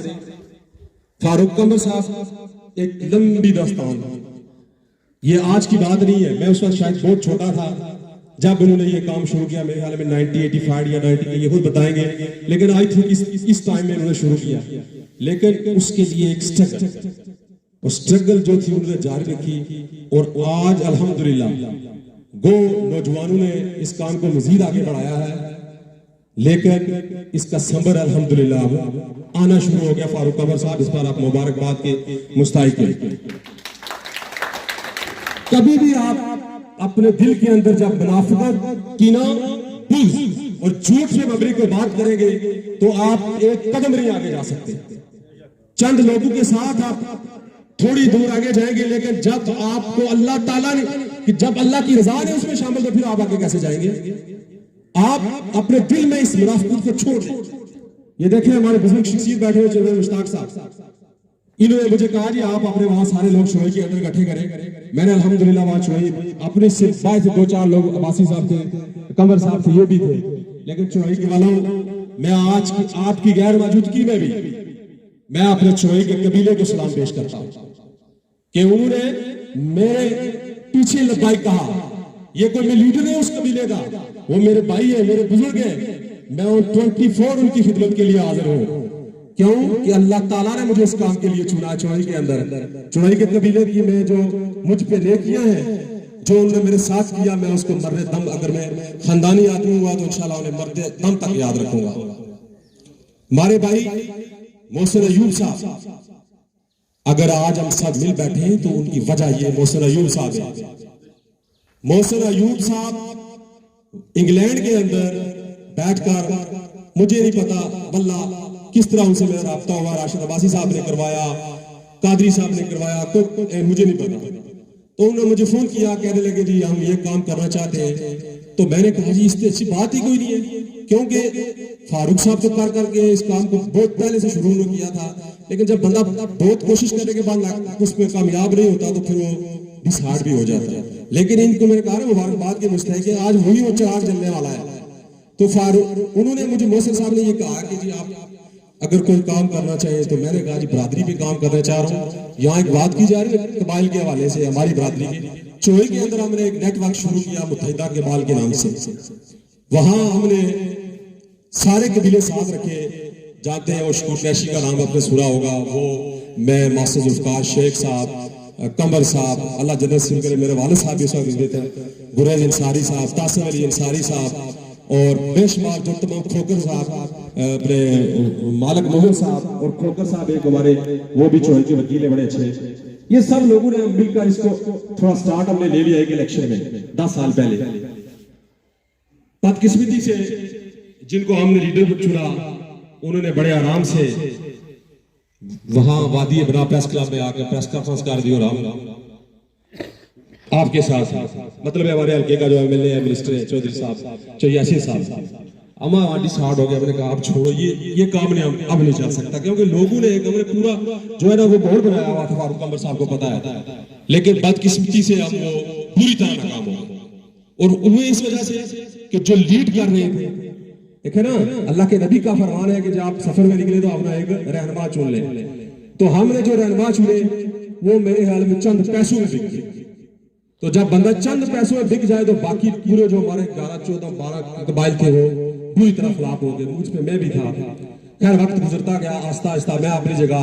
फारूक कमर साहब, एक लंबी दास्तान ये आज की बात नहीं है, मैं उस वक्त शायद बहुत छोटा था जब उन्होंने ये काम शुरू किया, मेरे ख्याल में 1985 या 90, ये खुद बताएंगे, लेकिन आई थिंक इस टाइम में उन्होंने शुरू किया। लेकिन उसके लिए एक स्ट्रगल जो थी उन्होंने जारी रखी, और आज अल्हम्दुलिल्लाह गो नौजवानों ने इस काम को मजीद आगे बढ़ाया है, लेकिन इसका संबर अल्हम्दुलिल्लाह आना शुरू हो गया। फारूक कमर साहब, इस पर आप मुबारकबाद के मुस्तहिक हैं। कभी भी आप अपने दिल के अंदर जब मुनाफिकत, कीना, बुग़्ज़ और झूठ से मबरी को बात करेंगे तो आप एक कदम नहीं आगे जा सकते। चंद लोगों के साथ आप थोड़ी दूर आगे जाएंगे, लेकिन जब आपको अल्लाह ताला ने, कि जब अल्लाह की रजा ने उसमें शामिल, तो फिर आप आगे कैसे जाएंगे? आप अपने दिल में इस मुनाफिकत को छोड़ दें। ये देखें हमारे बुजुर्ग शख्सियत बैठे हुए चौधरी मुश्ताक साहब, इन्होंने मुझे कहा जी आप अपने वहां सारे लोग शोई के अंदर इकट्ठे करें। मैंने अल्हम्दुलिल्लाह वहां शोई अपने सिर्फ 2-4 लोग, अब्बासी साहब थे, कमर साहब थे, ये भी थे, लेकिन चौई के वालों, मैं आज की आपकी गैर मौजूदगी में भी मैं अपने चौई के कबीले को सलाम पेश करता हूं कि उन्होंने मेरे पीछे लब्बाइक कहा। ये कोई मैं लीडर है उस कबीले का, वो मेरे भाई है, मेरे बुजुर्ग है, मैं 24 उनकी खिदमत के लिए हाजिर हूं। क्यों कि अल्लाह ताला ने मुझे इस काम के लिए चुना। चुनाई के अंदर, चुनाई के कबीले की मैं जो मुझ पे नेकियां हैं, जो उन्होंने मेरे साथ किया, मैं उसको मरने दम, अगर मैं खानदानी आदमी हुआ तो इंशाल्लाह उन्हें मरने दम तक याद रखूंगा। हमारे भाई मोहसिन अयूब साहब, अगर आज हम सब मिल बैठे हैं तो उनकी वजह ये मोहसिन अयूब साहब है। मोहसिन अयूब साहब इंग्लैंड के अंदर बैठकर, मुझे नहीं पता वल्ला किस तरह उनसे मेरा राब्ता हुआ, राशिद अब्बासी साहब ने करवाया, कादरी साहब ने करवाया, तो मुझे नहीं पता। तो उन्होंने मुझे फोन किया, कहने लगे जी हम ये काम करना चाहते हैं। तो मैंने कहा जी इससे अच्छी बात ही कोई नहीं है, क्योंकि फारूक साहब तो कर करके इस काम को बहुत पहले से शुरू उन्होंने किया था, लेकिन जब बंदा बहुत कोशिश करने के बाद उसमें कामयाब नहीं होता तो फिर वो डिसहार्ट भी हो जाता है। लेकिन इनको मैंने कहा मुबारकबाद के मुस्तहिक है, आज वही वो चार चलने वाला है। तो फारूक, उन्होंने मुझे, मोहसिन साहब ने ये कहा कि जी आप अगर कोई काम करना चाहिए, तो मैंने कहा जी बरादरी पे काम करना चाह रहा हूँ। यहाँ एक बात की जा रही है कबाइल के हवाले से, हमारी बरादरी की चोई के अंदर हमने एक नेटवर्क शुरू किया मुत्तहिदा कबाइल के नाम से। वहां हमने सारे कबीले साथ रखे, जानते हैं वो कुरैशी का नाम आपने सुना होगा, वो मैं, मास्टर जुल्फकार शेख साहब, कमर साहब, अल्लाह जन्नत नसीब करे, मेरे वालिद साहब भी इस वक्त थे, गुरैज अंसारी साहब, तासिम अली अंसारी साहब, और बेशुमार जो तमाम खोकर साहब, अपने मालिक मोहन साहब और खोकर साहब एक हमारे, वो भी चौही के वकील है, बड़े अच्छे। ये सब लोगों ने मिलकर इसको थोड़ा स्टार्ट हमने ले लिया एक इलेक्शन में 10 साल पहले। बदकिस्मती से जिनको हमने लीडर चुना, उन्होंने बड़े आराम से वहां वादी बना प्रेस क्लब में आकर प्रेस कॉन्फ्रेंस कर दी, और हम आपके साथ, मतलब हमारे हल्के का जो एमएलए है, मिनिस्टर है, चौधरी साहब, यासीर साहब, हमारा आर्टिस्ट हार्ड हो गया। मैंने कहा आप छोड़ो, ये काम नहीं, अब नहीं चल सकता, क्योंकि लोगों ने हमने पूरा जो है ना वो बहुत बनाया हुआ था, फारूक कमर साहब को पता है, लेकिन बदकिस्मती से अब वो पूरी तरह नाकाम हो गए। और वो इस वजह से कि जो लीड कर रहे थे, देखे ना अल्लाह के नबी का फरमान है कि जब आप सफर में निकले तो अपना एक रहनुमा चुन ले। तो हमने जो रहनुमा चुने वो मेरे ख्याल में चंद पैसों में बिक गए। तो जब बंदा चंद पैसों में बिक जाए तो बाकी पूरे जो हमारे 11, 14, 12 कबाइल थे वो पूरी तरह खिलाफ हो गए। मुझ पे मैं भी था। खैर वक्त गुजरता गया, आस्ता आस्ता मैं अपनी जगह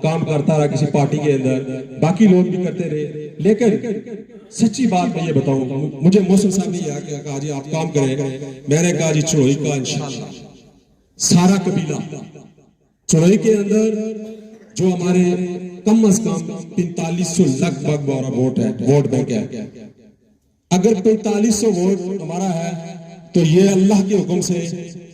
काम करता रहा किसी पार्टी के अंदर, बाकी लोग भी करते रहे। लेकिन सच्ची बात मैं ये बताऊं, मुझे मोहसिन साहब ने कहा जी आप काम करें, मैंने कहा जी चुड़ोई का इंशाल्लाह सारा कबीला, चुड़ोई के अंदर जो हमारे कम अज कम 4500 लगभग वोट है, वोट बैंक है। अगर 4500 वोट हमारा है तो ये अल्लाह के हुक्म से,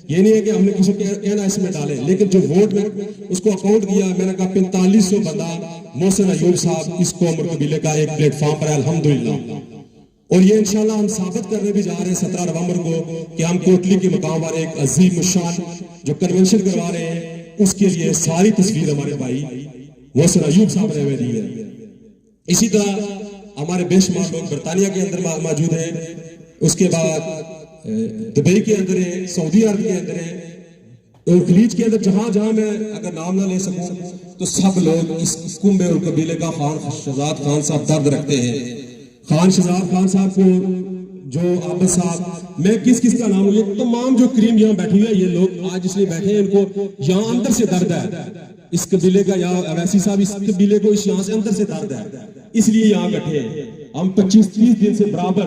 ये नहीं है कि हमने किसी कहना इसमें डाले, लेकिन जो वोट में उसको अकाउंट किया, मैंने कहा 4500 बंदा मोहसिन अयूब साहब इस कौम और कबीले का एक प्लेटफॉर्म पर है अल्हम्दुलिल्लाह। और ये इंशाल्लाह हम साबित करने भी जा रहे हैं 17 नवंबर को कि हम कोटली के मकाम पर एक अजीम शान जो कन्वेंशन करवा रहे हैं, उसके लिए सारी तस्वीर हमारे भाई मोहसिन अयूब साहब ने हमें दी है। इसी तरह हमारे बेशुमार लोग बरतानिया के अंदर मौजूद हैं, उसके बाद दुबई के अंदर है, सऊदी अरब के अंदर है, और खलीज के अंदर जहां जहां मैं अगर नाम ना ले सकूं तो सब लोग इस कुंबे और कबीले का खान शहजाद खान साहब दर्द रखते हैं। खान शहजाद खान साहब को, जो आबद साहब, मैं किस किस का नाम लूं, ये तमाम जो करीम यहाँ बैठे हुए ये लोग आज इसलिए बैठे हैं, इनको यहाँ अंदर से दर्द है इस कबीले का, या अवैसी साहब इस कबीले को इस यहाँ से अंदर से दर्द है, इसलिए यहाँ बैठे हैं। हम 25-30 दिन से बराबर,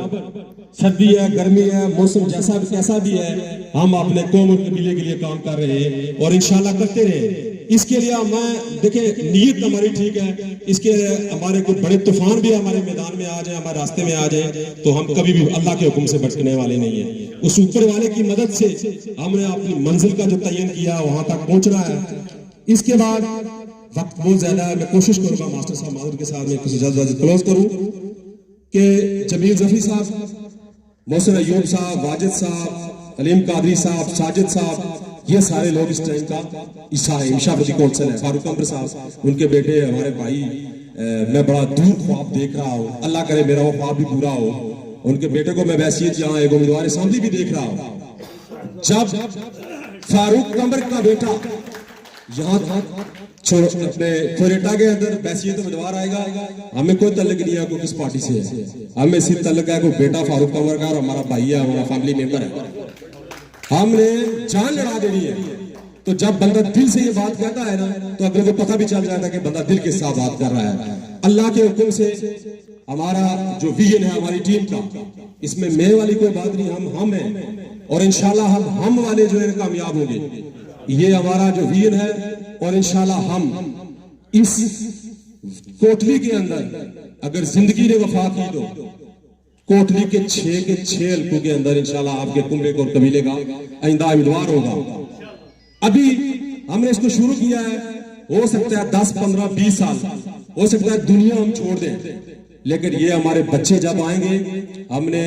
सर्दी है गर्मी है मौसम जैसा भी कैसा भी है, हम अपने कौम और कबीले के लिए काम कर रहे हैं और इंशाल्लाह करते रहे। इसके लिए मैं देखें नीयत हमारी ठीक है, इसके हमारे को बड़े तूफान भी हमारे मैदान में आ जाए, हमारे रास्ते में आ जाए, तो हम कभी भी अल्लाह के हुक्म से भटकने वाले नहीं है। उस ऊपर वाले की मदद से हमने अपनी मंजिल का जो तयन किया वहां तक पहुंचना है। इसके बाद वक्त बहुत ज्यादा है, मैं कोशिश करूंगा मास्टर साहब माहौल के साथ में कुछ जल्द क्लोज करूं कि जमील जफरी साहब, मोहसिन अयूब साहब, वाजिद साहब, अलीम कादरी साहब, साजिद साहब, ये सारे लोग इस टाइम का हिस्सा है। ईशापति कौंसल है, फारूक अमर साहब, उनके बेटे हमारे भाई, मैं बड़ा दूर ख्वाब देख रहा हूँ, अल्लाह करे मेरा वो ख्वाब भी पूरा हो। उनके बेटे को मैं वैसीयत यहाँ एक उम्मीदवार असेंबली भी देख रहा हूँ। जब फारूक अमर का बेटा यहाँ अपने कोरेटा के अंदर बैसियत उम्मीदवार आएगा, हमें कोई तल्लुक नहीं है कोई किस पार्टी से है, हमें सिर्फ तल्लुक है कोई बेटा फारूक अमर का और हमारा भाई है, हमारा फैमिली मेंबर है, हमने जान लड़ा देनी है। तो जब बंदा दिल से ये बात कहता है ना, तो अगले को पता भी चल जाता है कि बंदा दिल के साथ बात कर रहा है। अल्लाह के हुक्म से हमारा जो विजन है हमारी टीम का, इसमें मैं वाली कोई बात नहीं, हम हैं और इंशाल्लाह हम वाले जो है कामयाब होंगे, ये हमारा जो विजन है। और इंशाल्लाह हम इस कोटली के अंदर अगर जिंदगी ने वफा की तो कोटली के 6 हल्कों के अंदर इंशाल्लाह आपके कुंबे और कबीले का आइंदा उम्मीदवार होगा। अभी हमने इसको शुरू किया है, हो सकता है 10, 15, 20 साल हो सकता है दुनिया हम छोड़ दें, लेकिन ये हमारे बच्चे जब आएंगे, हमने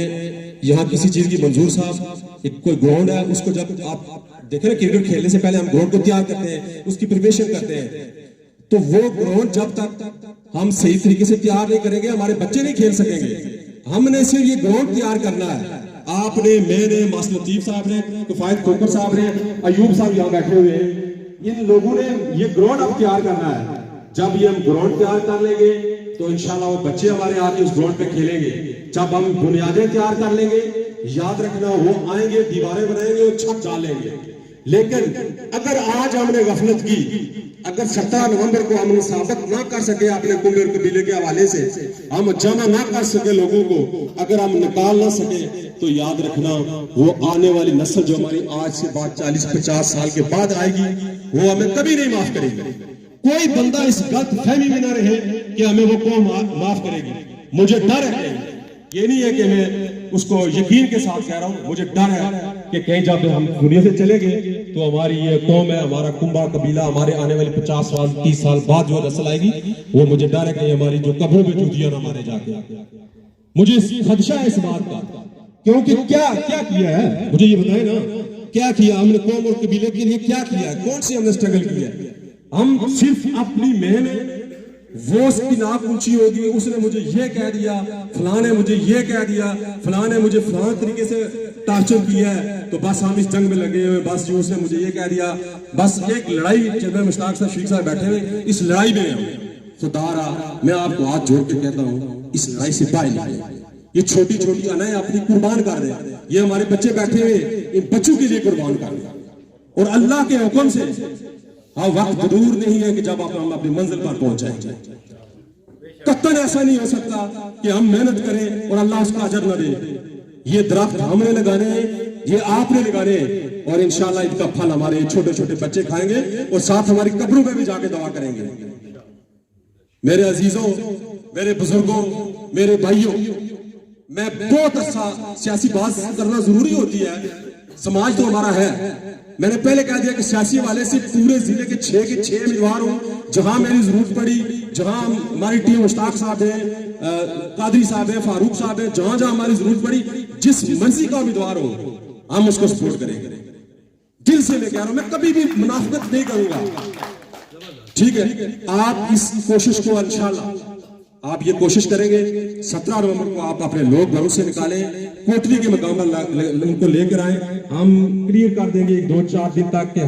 यहाँ किसी चीज की मंजूर साहब एक कोई ग्राउंड है, उसको जब आप देखें ना क्रिकेट खेलने से पहले हम ग्राउंड को तैयार करते हैं, उसकी प्रिपरेशन करते हैं, तो वो ग्राउंड जब तक हम सही तरीके से तैयार नहीं करेंगे हमारे बच्चे नहीं खेल सकेंगे। हमने सिर्फ ये ग्राउंड तैयार करना है, आपने, मैंने, मास्टर लतीफ साहब ने, किफायत खोकर साहब ने, अयूब साहब यहाँ बैठे हुए हैं, इन लोगों ने ये ग्राउंड अब तैयार करना है। जब ये हम ग्राउंड तैयार कर लेंगे तो इंशाल्लाह वो बच्चे हमारे आके उस ग्राउंड पे खेलेंगे। जब हम बुनियादें तैयार कर लेंगे, याद रखना वो आएंगे, दीवारें बनाएंगे और छत डालेंगे। लेकिन अगर आज हमने गफलत की, अगर 17 नवंबर को हम साबित ना कर सके अपने कुंबे और कबीले के हवाले से, हम जमा ना कर सके लोगों को, अगर हम निकाल ना सके, तो याद रखना वो आने वाली नस्ल जो हमारी आज से बाद 40-50 साल के बाद आएगी, वो हमें कभी नहीं माफ करेगी। कोई बंदा इस गलत फहमी में ना रहे कि हमें वो कौम माफ करेगी। मुझे डर है, ये नहीं है कि मैं उसको यकीन के साथ कह रहा हूं, मुझे डर है कि कहीं जब हम दुनिया से चले गए तो हमारी ये कौम है, हमारा कुंबा कबीला, हमारे आने वाले 50 साल 30 साल बाद जो नस्ल आएगी, वो मुझे डर है कि हमारी जो कब्रों में जूतियां ना मारे जाके। मुझे खदशा है इस बात का, क्योंकि क्या किया है मुझे ये बताए ना, क्या किया हमने कौम और कबीले के लिए, क्या किया है, कौन सी हमने स्ट्रगल किया है। हम सिर्फ अपनी मेहनत, वो उसकी नाक ऊंची होगी, उसने मुझे ये कह दिया, फलाने मुझे ये कह दिया, फलाने मुझे फलाने तरीके से टार्चर किया है, तो बस हम इस जंग में लगे हुए, बस जो उसने मुझे ये कह दिया, बस एक लड़ाई चल रही, मुश्ताक साहब शरीफ साहब बैठे हुए, इस लड़ाई में खुदारा मैं आपको हाथ जोड़ के कहता हूँ, इस लड़ाई से बाहर निकले। ये छोटी छोटी अनाएं अपनी कुर्बान कर रहे हैं, ये हमारे बच्चे बैठे हुए इन बच्चों के लिए कुर्बान कर रहे हैं। और अल्लाह के हुक्म से हाँ वक्त दूर नहीं है कि जब हम अपनी मंजिल पर पहुंच जाएंगे। कत्तन ऐसा नहीं हो सकता कि हम मेहनत करें और अल्लाह उसका अजर न दे। ये दरख्त हमने लगाने हैं, ये आपने लगाने हैं, और इंशाल्लाह इसका फल हमारे छोटे छोटे बच्चे खाएंगे और साथ हमारी कब्रों में भी जाके दुआ करेंगे। मेरे अजीजों, मेरे बुजुर्गों, मेरे भाइयों, मैं बहुत अच्छा सियासी बात करना जरूरी होती है, समाज तो हमारा है। मैंने पहले कह दिया कि सियासी वाले से पूरे जिले के 6 उम्मीदवार हूं, जहां मेरी जरूरत पड़ी, जहां हमारी टीम मुश्ताक साहब है, कादरी साहब है, फारूक साहब है, जहां जहां हमारी जरूरत पड़ी, जिस मर्जी का उम्मीदवार हो हम उसको सपोर्ट करेंगे। दिल से मैं कह रहा हूं, मैं कभी भी मुनाफिकत नहीं करूंगा, ठीक है। आप इस कोशिश को इंशाल्लाह आप ये कोशिश करेंगे, 17 नवंबर को आप अपने लोग घरों से निकालें, कोठरी के मकाम पर उनको लेकर आए। हम क्लियर कर देंगे 2-4 दिन तक कि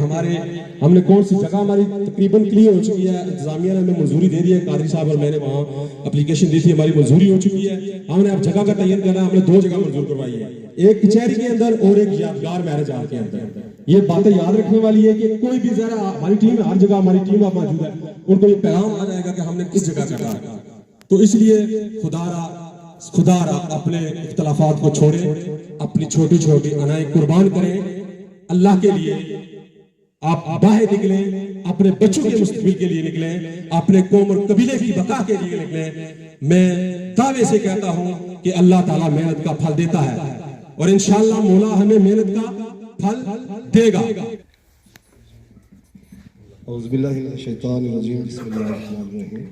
हमने कौन सी जगह हमारी तकरीबन क्लियर हो चुकी है। इंतजामिया ने हमें मंजूरी दे दी है, कादरी साहब और मैंने वहाँ एप्लीकेशन दी थी, हमारी मंजूरी हो चुकी है। हमने अब जगह का तयन करना है, हमने 2 जगह मंजूर करवाई है, एक कचहरी के अंदर और एक यादगार मैरिज हॉल के अंदर। ये बातें याद रखने वाली है कि कोई भी जरा हमारी टीम हर जगह हमारी टीम मौजूद है, उनको ये पैगाम आ जाएगा कि हमने किस जगह कटा। तो इसलिए खुदारा अपने इख्तलाफात को छोड़े, अपनी छोटी छोटी अनाएं कुर्बान करें अल्लाह के लिए। आप बाहर निकलें, अपने बच्चों के मुस्तकबिल के लिए निकलें, अपने कौम और कबीले की बका के लिए निकलें। मैं दावे से कहता हूं कि अल्लाह ताला मेहनत का फल देता है और इंशाअल्लाह मौला हमें मेहनत का फल देगा। औज़ुबिल्लाहि मिनश शैतानिर रजीम, बिस्मिल्लाहिर रहमानिर रहीम।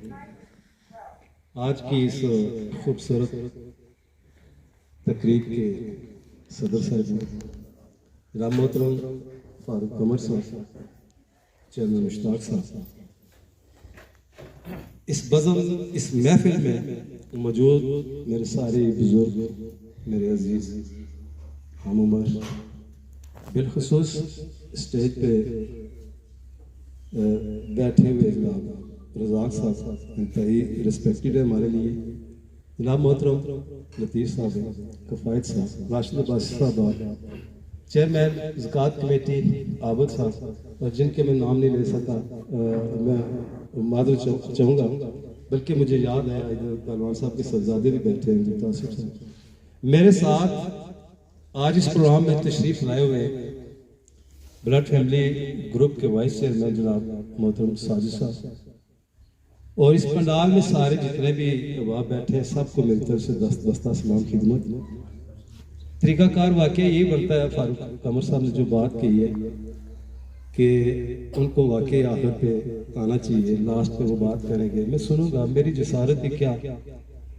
आज की इस खूबसूरत तकरीब के सदर साहब जनाब मोहतरम फारूक कमर साहब, चेयरमैन मुश्ताक साहब, इस बज़म इस महफिल में मौजूद मेरे सारे बुजुर्ग, मेरे अजीज हम उमर, बिलखुसूस स्टेज पे बैठे हुए जनाब रज़ाक साहब इंतहाई रिस्पेक्टेड है हमारे लिए, जनाब मोहतरम लतीफ़ साहब, कफ़ायत साहब, राशिद अब्बासी साहब, चेयरमैन ज़कात कमेटी आबद साहब, और जिनके मैं नाम नहीं ले सका, मैं मादर चाहूँगा, बल्कि मुझे याद है इधर पहलवान साहब के सज्जादे भी बैठे हैं, तासिफ साहब मेरे साथ आज इस प्रोग्राम में तशरीफ़ लाए हुए ब्लड फैमिली ग्रुप के वाइस चेयरमैन जनाब मोहतरम साजिद साहब, और इस पंडाल में सारे जितने भी अहबाब बैठे हैं सबको मिलकर से दस्ता सलाम खिदमत। तरीकाकार वाकई ये बनता है, फारूक कमर साहब ने जो बात कही है कि उनको वाकई आखिर पे आना चाहिए, लास्ट पे वो बात करेंगे, मैं सुनूंगा। मेरी जसारत ही क्या,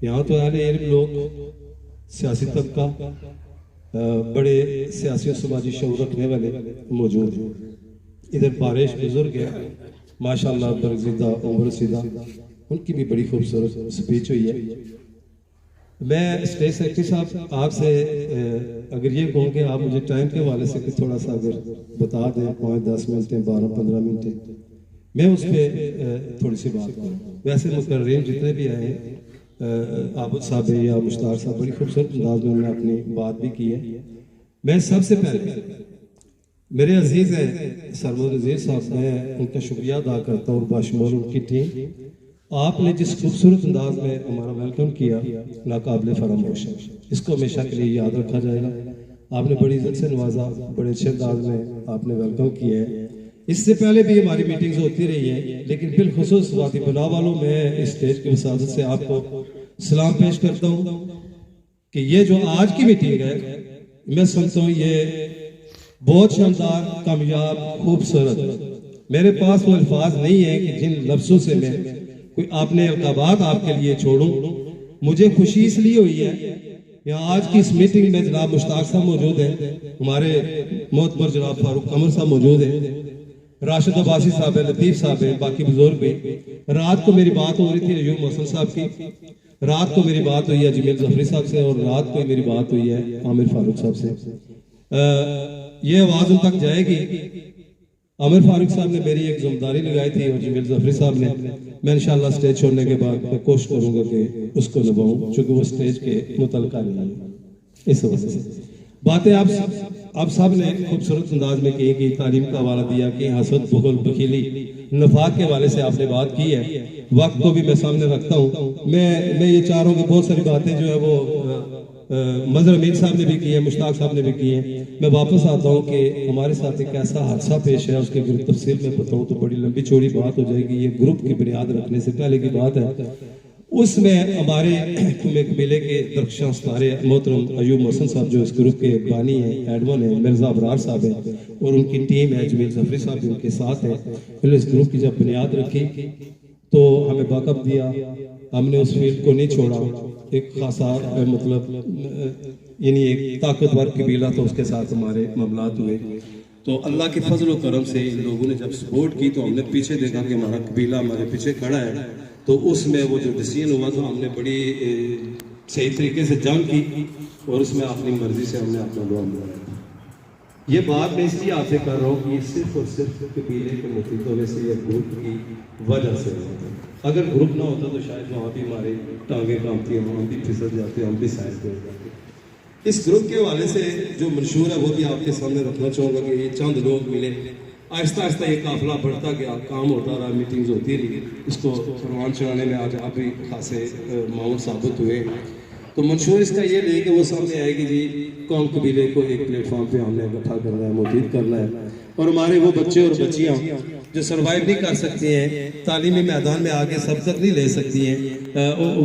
यहाँ तो अहले इल्म लोग, सियासी तबका, बड़े सियासी और समाजी शऊर रखने वाले मौजूद हैं। इधर बारिश बुजुर्ग है माशाअल्लाह, बरज़िदा उम्र सीधा, उनकी भी बड़ी खूबसूरत स्पीच हुई है। मैं स्टेज सेक्रेटरी साहब आपसे अगर ये कहूँ कि आप मुझे टाइम के हवाले से थोड़ा सा अगर बता दें, 5-10 मिनट 12-15 मिनट, मैं उस पर थोड़ी सी बात करूँ। वैसे मुकर्रीम जितने भी आए आबद साहब या मुश्ताक साहब बड़ी खूबसूरत अंदाज में उन्होंने अपनी बात भी की है। मैं सबसे पहले मेरे अजीज हैं सरवर नज़ीर साहब, मैं उनका शुक्रिया अदा करता हूँ और बाशमूल उनकी टीम, आपने जिस खूबसूरत अंदाज में हमारा वेलकम किया नाकाबिले फरामोश है, इसको हमेशा के लिए याद रखा जाएगा। आपने बड़ी इज्जत से नवाजा, बड़े अच्छे अंदाज में आपने वेलकम किया है। इससे पहले भी हमारी मीटिंग्स होती रही है, लेकिन बिलखुसूस वादी बना वालों में इस स्टेज की वसादत से आपको सलाम पेश करता हूँ कि ये जो आज की मीटिंग है, मैं समझता हूँ ये बहुत शानदार, कामयाब, खूबसूरत। मेरे पास वो अल्फाज नहीं है कि जिन लफ्जों से मैं कोई आपने अलकाबात आपके लिए छोड़ूं। मुझे खुशी इसलिए हुई है यहाँ आज की इस मीटिंग में जनाब मुश्ताक साहब मौजूद हैं, हमारे मोहतबर जनाब फारूक कमर साहब मौजूद हैं, राशिद अब्बासी साहब है, लतीफ़ साहब है, बाकी बुजुर्ग भी। रात को मेरी बात हो रही थी अयूब मोहसिन साहब की, रात को मेरी बात हुई है जमील जफरी साहब से, और रात को मेरी बात हुई है आमिर फारूक साहब से। ये आवाज उन तक जाएगी। आमिर फारूक साहब ने मेरी एक जिम्मेदारी लगाई थी और जमील जफरी साहब ने, मैं इंशाल्लाह स्टेज छोड़ने के बाद मैं कोशिश करूंगा कि उसको निभाऊं, क्योंकि वो स्टेज के मुतलका नहीं है। इस वजह से बातें आप सब ने खूबसूरत अंदाज में की कि तालीम का हवाला दिया कि हसद, बुग़्ल, बखीली, नफाक के हवाले से आपने बात की है। वक्त को भी मैं सामने रखता हूँ। मैं ये चाह रहा हूँ कि बहुत सारी बातें जो है वो मजर अमीर साहब ने भी की है, मुश्ताक साहब ने भी की है। मैं वापस आता हूँ कि हमारे साथ एक ऐसा हादसा पेश है, उसके तफसील में बताऊँ तो बड़ी लंबी चौड़ी बात हो जाएगी। ये ग्रुप की बुनियाद रखने से पहले की बात है। उसमें हमारे कबीले के दरख्शां सितारे मोहतरम अयूब मोहसिन साहब जो इस ग्रुप के बानी हैं, एडमन है, मिर्जा अबरार साहब है, और उनकी टीम है, जमील जफरी साहब भी उनके साथ है। पहले इस ग्रुप की जब बुनियाद रखी तो हमें बैकअप दिया, हमने उस फील्ड को नहीं छोड़ा। एक खासा मतलब यानी एक ताकतवर कबीला था, उसके साथ हमारे मामलात हुए। तो अल्लाह के फजल व करम से इन लोगों ने जब सपोर्ट की तो हमने पीछे देखा कि हमारा कबीला हमारे पीछे खड़ा है। तो उसमें वो जो डिसीजन हुआ तो हमने बड़ी सही तरीके से जंग की और उसमें अपनी मर्जी से हमने अपना दुआ मिलाया। ये बात मैं इसलिए आपसे कर रहा हूँ कि सिर्फ और सिर्फ कबीले के मुतीत होने से या ग्रुप की वजह से होता है। अगर ग्रुप ना होता तो शायद वहाँ भी हमारे टांगें कांपती हैं, हम भी फिसल जाते, हम भी साइड हो जाते। इस ग्रुप के हवाले से जो मंशूर है वो भी आपके सामने रखना चाहूँगा कि ये चंद लोग मिले, आहिस्ता आहिस्ता ये काफिला बढ़ता गया, काम होता रहा, मीटिंग्स होती रही, इसको परवान चढ़ाने में आज आप भी खासे माउंट साबित हुए। तो मंशूर इसका ये नहीं कि वो सामने आए कि जी कौम कबीले को एक प्लेटफॉर्म पे हमने इकट्ठा करना है, मुतीद करना है, और हमारे वो बच्चे और बच्चियाँ जो सर्वाइव नहीं कर सकती हैं, तालीमी मैदान में आगे सबक नहीं ले सकती हैं,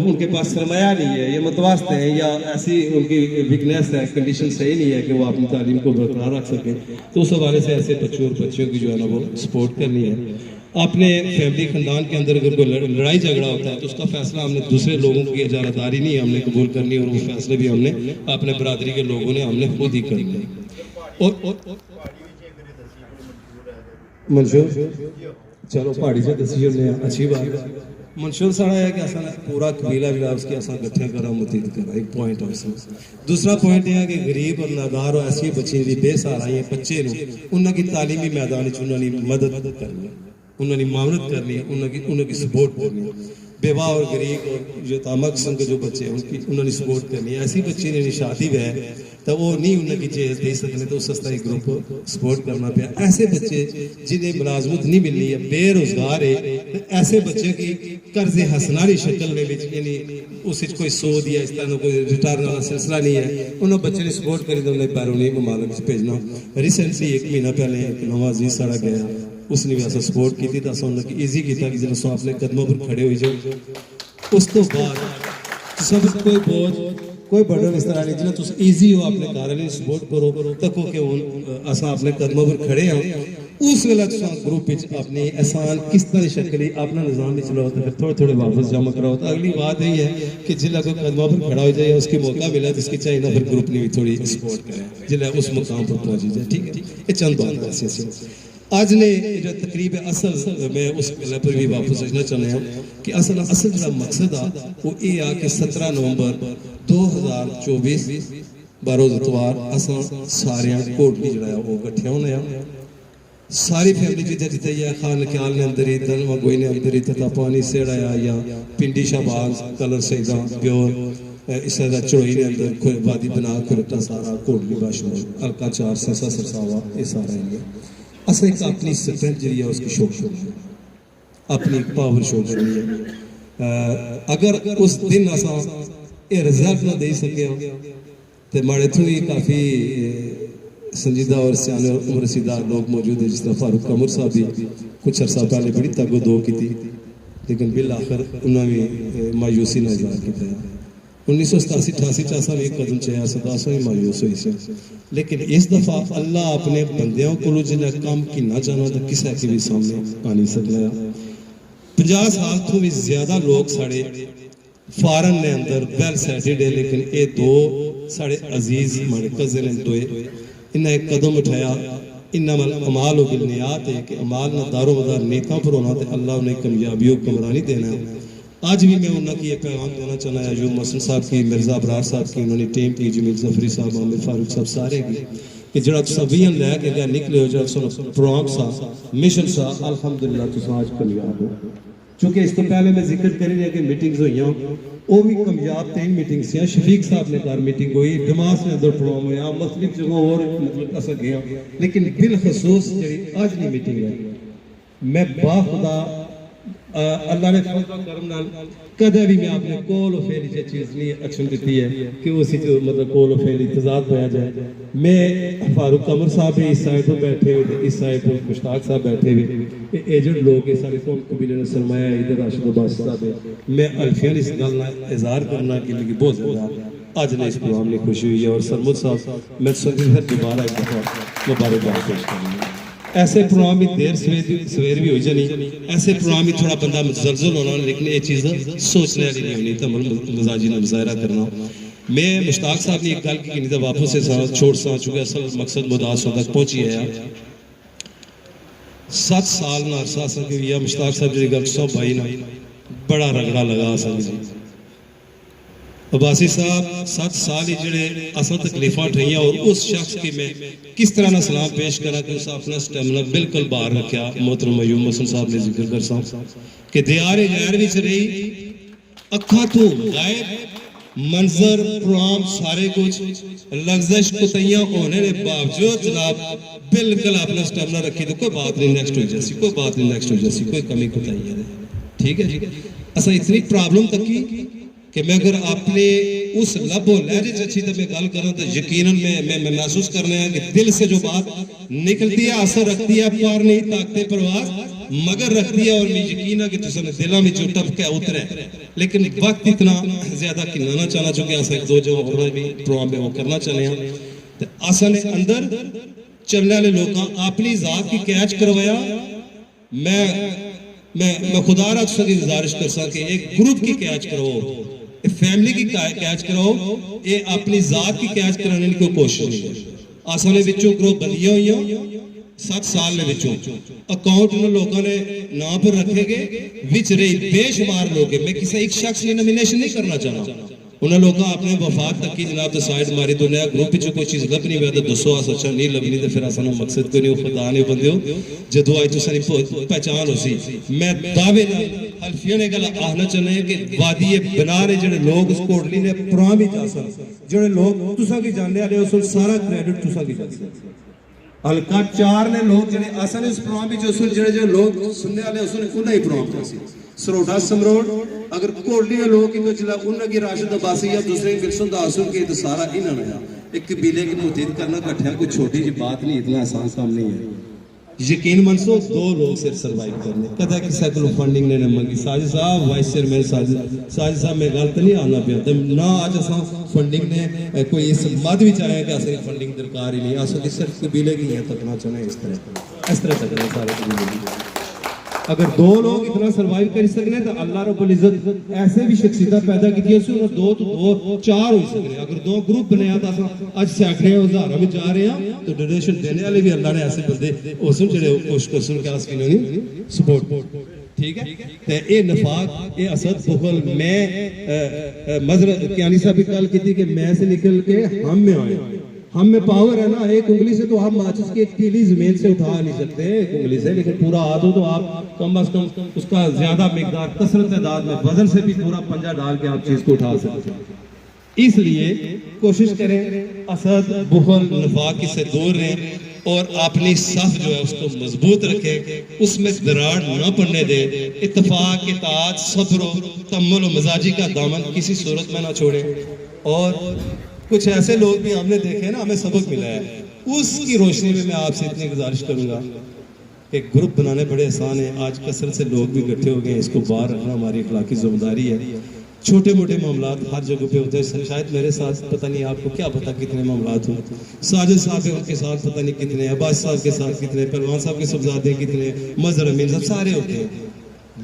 उनके पास सरमाया नहीं है, ये मतवास्ते हैं या ऐसी उनकी वीकनेस है, कंडीशन सही नहीं है कि वो अपनी तालीम को बरकरार रख सकें, तो उस हवाले से ऐसे बच्चों और बच्चियों की जो है ना वो सपोर्ट करनी है। अपने फैमिली खानदान के अंदर अगर कोई लड़ाई झगड़ा होता है तो उसका फैसला हमने दूसरे लोगों की इजारादारी नहीं हमने कबूल करनी, और वो फैसले भी हमने अपने बरादरी के लोगों ने हमने खुद ही करने। और मंशूर चलो पहाड़ी से दसी ने अच्छी बात मंशूर साड़ा है कि असा पूरा कबीला भी उसके असा इकट्ठे करा मुतीद करा, एक पॉइंट है उसमें। दूसरा पॉइंट यह है कि गरीब और नादार और ऐसी बच्चे भी बेसहारा हैं बच्चे उन्होंने तालीमी मैदान उन्होंने मदद करनी, उन्होंने मामलत करनी, उन्होंने सपोर्ट करनी। बेवा और गरीब और जो तामक किस्म के जो बच्चे हैं उनकी उन्होंने सपोर्ट करनी। ऐसी बच्चे ने शादी है तो वो नहीं उन्होंने चेज दे सकते, तो सस्ता एक ग्रुप सपोर्ट करना पे। ऐसे बच्चे जिन्हें मुलाजमत नहीं मिलनी है, बेरोजगार है, ऐसे बच्चे की कर्जे हसनारी शक्ल में यानी उस कोई सूद या इस तरह कोई रिटर्न वाला सिलसिला नहीं है, उन्होंने बच्चे ने सपोर्ट करी तो उन्हें बैरूनी ममालिक भेजना। रिसेंटली 1 महीना पहले एक नवा अजीज साड़ा गया, उसने भी ऐसा सपोर्ट की थी, तो उन्होंने ईजी किया कि जो अपने कदमों पर खड़े हो जाओ। उस तो बाद सब कोई बोझ कोई बर्डन इस तरह नहीं जिन्हें तुम ईजी हो अपने कारण सपोर्ट करो तको कि अस अपने कदमों पर खड़े हैं। उस वेला ग्रुप अपनी एहसान किस तरह शक्ल अपना निज़ाम भी चलाओ तो फिर थोड़े थोड़े वापस जमा कराओ। तो अगली बात यही है कि जिला कोई कदमों पर खड़ा हो जाए, उसकी मौका मिला तो इसकी चाहिए ना फिर ग्रुप ने भी थोड़ी सपोर्ट करें जिला उस मुकाम पर पहुंच जाए। ठीक है, ये चंद बात ऐसी आज ने जो तकरीब असल मैं उस पर भी वापस रखना चाहते हैं कि असल जो मकसद आ वो ये आ कि 17 नवंबर 2024 बरोज इतवार असा सारे कोटली जो वो इकट्ठे होने सारी फैमिली जिते जिते या खान ख्याल ने अंदर ही दल मगोई ने अंदर ही तथा पानी सेड़ाया या पिंडी शाहबाज कलर सैदा ब्योर इस तरह चढ़ोई ने अंदर वादी बना खुरटा सारा कोटली बाशमूल हल्का 4 सरसा सरसावा ये सारा एरिया अस एक अपनी स्ट्रेंथ जी है उसकी शो अपनी पावर शो करनी है। अगर उस दिन असा ये रिजल्ट ना दे सके तो माड़े थू ही काफ़ी संजीदा और सियाने उम्र रसीदार लोग मौजूद है, जिस तरह फारूक कमर साहब भी कुछ अर्सा पहले बड़ी तगो दो की थी, लेकिन बिल आखिर उन्होंने मायूसी ना इजहार किया। 1987-88 चासा एक कदम चाहे सदासों ही मायूस हुई से, लेकिन इस दफा अल्लाह अपने बंदियों को जिन्हें काम की ना जाना तो किसी के भी सामने आ नहीं सकता। 50 साल तो भी ज्यादा लोग साढ़े फॉरन ने अंदर वेल सेटेड है, लेकिन ये दो साढ़े अजीज हमारे कजन हैं दो इन्हें एक कदम उठाया। इन्नमल अमाल व बिन्नियात है कि अमाल ना दारो मदार नेता पर होना तो अल्लाह उन्हें कामयाबी और कमरानी देना। आज भी मैं उन्होंने ये पैगाम देना चाहना है अयूब मसन साहब की, मिर्जा अबरार साहब की, उन्होंने टीम की, जमील जफरी साहब, आमिर फारूक साहब सारे की कि जरा सबियन लैके लिया निकले हो जरा प्रोग्राम सा मिशन सा अल्हम्दुलिल्लाह तुम आज कामयाब हो। चूँकि इसको पहले मैं जिक्र करी रहा कि मीटिंग्स हुई वो भी कामयाब 3 मीटिंग्स हैं। शफीक साहब ने घर मीटिंग हुई, डमास में अंदर प्रोग्राम होया, मुख्तलिफ जगह और मतलब असर गया, लेकिन बिलखसूस जी आज की मीटिंग है मैं बाखुदा अल्लाह ने करम नाल कदे भी मैं आपने कोल फेल जो चीज़ नहीं एक्शन दी है कि उसी मतलब कोल फेल इतजाद होया जाए। मैं फारूक कमर साहब भी इस साइड पर बैठे हुए, इस साइड पर मुश्ताक साहब बैठे हुए, एजेंट लोग ये सारे कौन कबीले ने सरमाया इधर राशिद अब्बास साहब है। मैं अल्फियन इस गल का इजहार करना कि लगी बहुत ज़्यादा आज ने इस प्रोग्राम में खुशी हुई है। और सरमुद साहब मैं फिर दोबारा एक दफ़ा मुबारकबाद पेश करूँगा। ऐसे प्रोग्राम में देर सवेर भी हो जानी, ऐसे प्रोग्राम में थोड़ा बंदा मुतजलजल होना, लेकिन ये चीज़ सोचने वाली नहीं होनी, तो मजाजी ने मुजाहरा करना। मैं मुश्ताक साहब ने एक गल की नहीं वापस से छोड़ सा चुका असल मकसद मुदास तक पहुँची है। 7 साल ना अरसा या मुश्ताक साहब जी गल सब भाई ना बड़ा रगड़ा लगा असल जी अब्बासी साहब 7 साल ही जड़े असा तकलीफा उठाई और उस शख्स की मैं किस तरह ना सलाम पेश करा कि उस अपना स्टेमिना बिल्कुल बाहर रखा। मोहतरम अयूब मसन साहब ने जिक्र कर साहब कि दियारे गैर विच रही अखा तो गायब मंजर प्रोग्राम सारे कुछ लग्जश कुतैया होने के बावजूद जनाब बिल्कुल अपना स्टेमिना रखी तो कोई बात नहीं नेक्स्ट हो जैसी, कोई बात नहीं नेक्स्ट हो जैसी, कोई कमी कुताई है। ठीक है जी, असा इतनी प्रॉब्लम तक की कि मैं अगर अपने उस लबो लहजे अच्छी तो मैं गल करूँ तो यकीनन मैं महसूस करने हैं कि दिल से जो बात निकलती है असर रखती है, पार नहीं ताकते प्रवास मगर रखती है। और मैं यकीन है कि तुमने दिलों में जो टपके उतरे, लेकिन वक्त इतना ज्यादा किन्ना चाहना चुके हैं एक दो जो और भी प्रोग्राम में वो करना चाहते हैं तो असा ने अंदर चलने वाले लोग अपनी जात की कैच करवाया। मैं खुदा रख सकी गुजारिश कर सके एक ग्रुप की कैच करो, फैमिली की कैच कराओ, ये अपनी जात की कैच कराने की कोई कोशिश नहीं। आसाने विचों करो बंदियां हुई 7 साल ने विचों अकाउंट उन लोगों ने नाम पर रखेगे विच रही बेशुमार लोग। मैं किसी एक शख्स की नॉमिनेशन नहीं करना चाहता, उन्हें लोग अपने वफात तक की जनाब तो साइड मारी तो नया ग्रुप चो कोई चीज़ लभनी हुआ तो दसो अस अच्छा नहीं लभनी तो फिर असू मकसद कोई नहीं खुदा नहीं बंदे हो जो अज तुम पहचान हो सी। मैं दावे हल्फिया ने गल आखना चाहना है कि वादी बनारे जो लोग उस कोटली ने पुरानी जो लोग तुसा की जानने वाले उस सारा क्रेडिट तुसा की जाती हल्का 4 ने लोग जो असन इस प्रोग्राम जो लोग सुनने वाले उन्हें ही प्रोग्राम था सरोटा समरोड अगर कोटली के लोग तो जिला उन्हें राशिद अब्बासी या दूसरे विल्सन दासुन के तो सारा इन्होंने एक कबीले की मुतीद करना कट्ठिया कोई छोटी जी बात नहीं, इतना आसान काम नहीं है। यकीन मनसो 2 लोग सिर्फ सर्वाइव करने कदा किसी को फंडिंग ने मंगी। साजिद साहब वाइस चेयरमैन साजिद साहब मैं गलत नहीं आना पिया तो ना अज अस फंडिंग ने कोई इस मद भी चाहे कि असं फंडिंग दरकार ही नहीं, अस सिर्फ कबीले की तकना चाहते इस तरह तकना सारे कबीले। अगर 2 लोग इतना सर्वाइव कर सकते तो अल्लाह रब्बुल इज्जत ऐसे भी शख्सियत पैदा की 2 तो 2 4 हो सकते। अगर 2 ग्रुप बनाया तो अज सैकड़े हज़ारों में जा रहे हैं तो डोनेशन देने वाले भी अल्लाह ने ऐसे बंदे उस कोशिश कर सपोर्ट। ठीक है तो ये नफाक ये असद बुखल मैं मजर क्यानी साहब भी कल की कि मैं से निकल के हम में आए, हम में पावर है ना, एक उंगली से तो हम माचिस की एक तीली जमीन से उठा नहीं सकते एक उंगली से, लेकिन पूरा हाथ हो तो आप कम अज कम उसका ज्यादा मिकदार कसरत तादाद में वजन से भी पूरा पंजा डाल के आप चीज को उठा सकते हैं। इसलिए कोशिश करें असद बुखल नफाक से दूर रहें और अपनी सफ जो है उसको मजबूत रखें, उसमें दरार न पड़ने दे, इत्तफाक इताअत सब्र तम्मुल और मजाजी का दामन किसी सूरत में ना छोड़े। और कुछ ऐसे लोग भी हमने देखे ना हमें सबक मिला है, उसकी रोशनी में मैं आपसे इतनी गुजारिश करूंगा कि ग्रुप बनाने बड़े आसान है। आज कसरत से लोग भी इकट्ठे हो गए, इसको बाहर रखना हमारी अखलाकी जिम्मेदारी है। छोटे मोटे मामला हर जगह पे होते हैं, शायद मेरे साथ पता नहीं आपको क्या पता कितने मामला हो, साजिद साहब है उनके साथ पता नहीं कितने, अब्बास साहब के साथ कितने, पहलवान साहब के सबजादे कितने, मजहर अमीन साहब सारे होते हैं।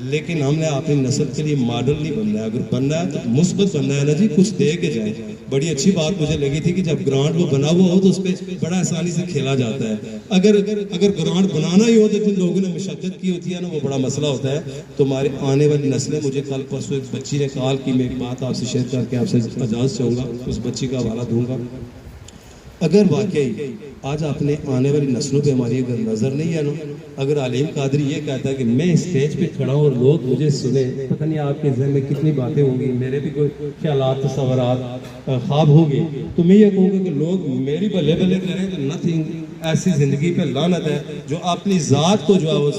लेकिन हमने अपनी नस्ल के लिए मॉडल नहीं बनना है, अगर बनना है तो मुस्बत बनना है ना जी, कुछ दे के जाए। बड़ी अच्छी बात मुझे लगी थी कि जब ग्राउंड वो बना हुआ हो तो उस पर बड़ा आसानी से खेला जाता है। अगर ग्राउंड बनाना ही हो तो जिन लोगों ने मशक्कत की होती है ना वो बड़ा मसला होता है। तो हमारे आने वाली नस्लें, मुझे कल परसों एक बच्ची ने कॉल की, मैं एक बात आपसे शेयर करके आपसे इजाज़त चाहूँगा, उस बच्ची का हवाला दूंगा। अगर वाकई आज अपने आने वाली नस्लों पे हमारी अगर नज़र नहीं है ना, अगर आलिम कादरी ये कहता है कि मैं स्टेज पे खड़ा हूँ और लोग मुझे सुने, पता नहीं आपके जहन में कितनी बातें होंगी, मेरे भी कोई ख्यालात तसव्वुरात ख्वाब होंगे, तो मैं ये कहूँगा कि लोग मेरी भले भले करें तो नथिंग, ऐसी ज़िंदगी पे लानत है जो अपनी ज़ात को जो है वो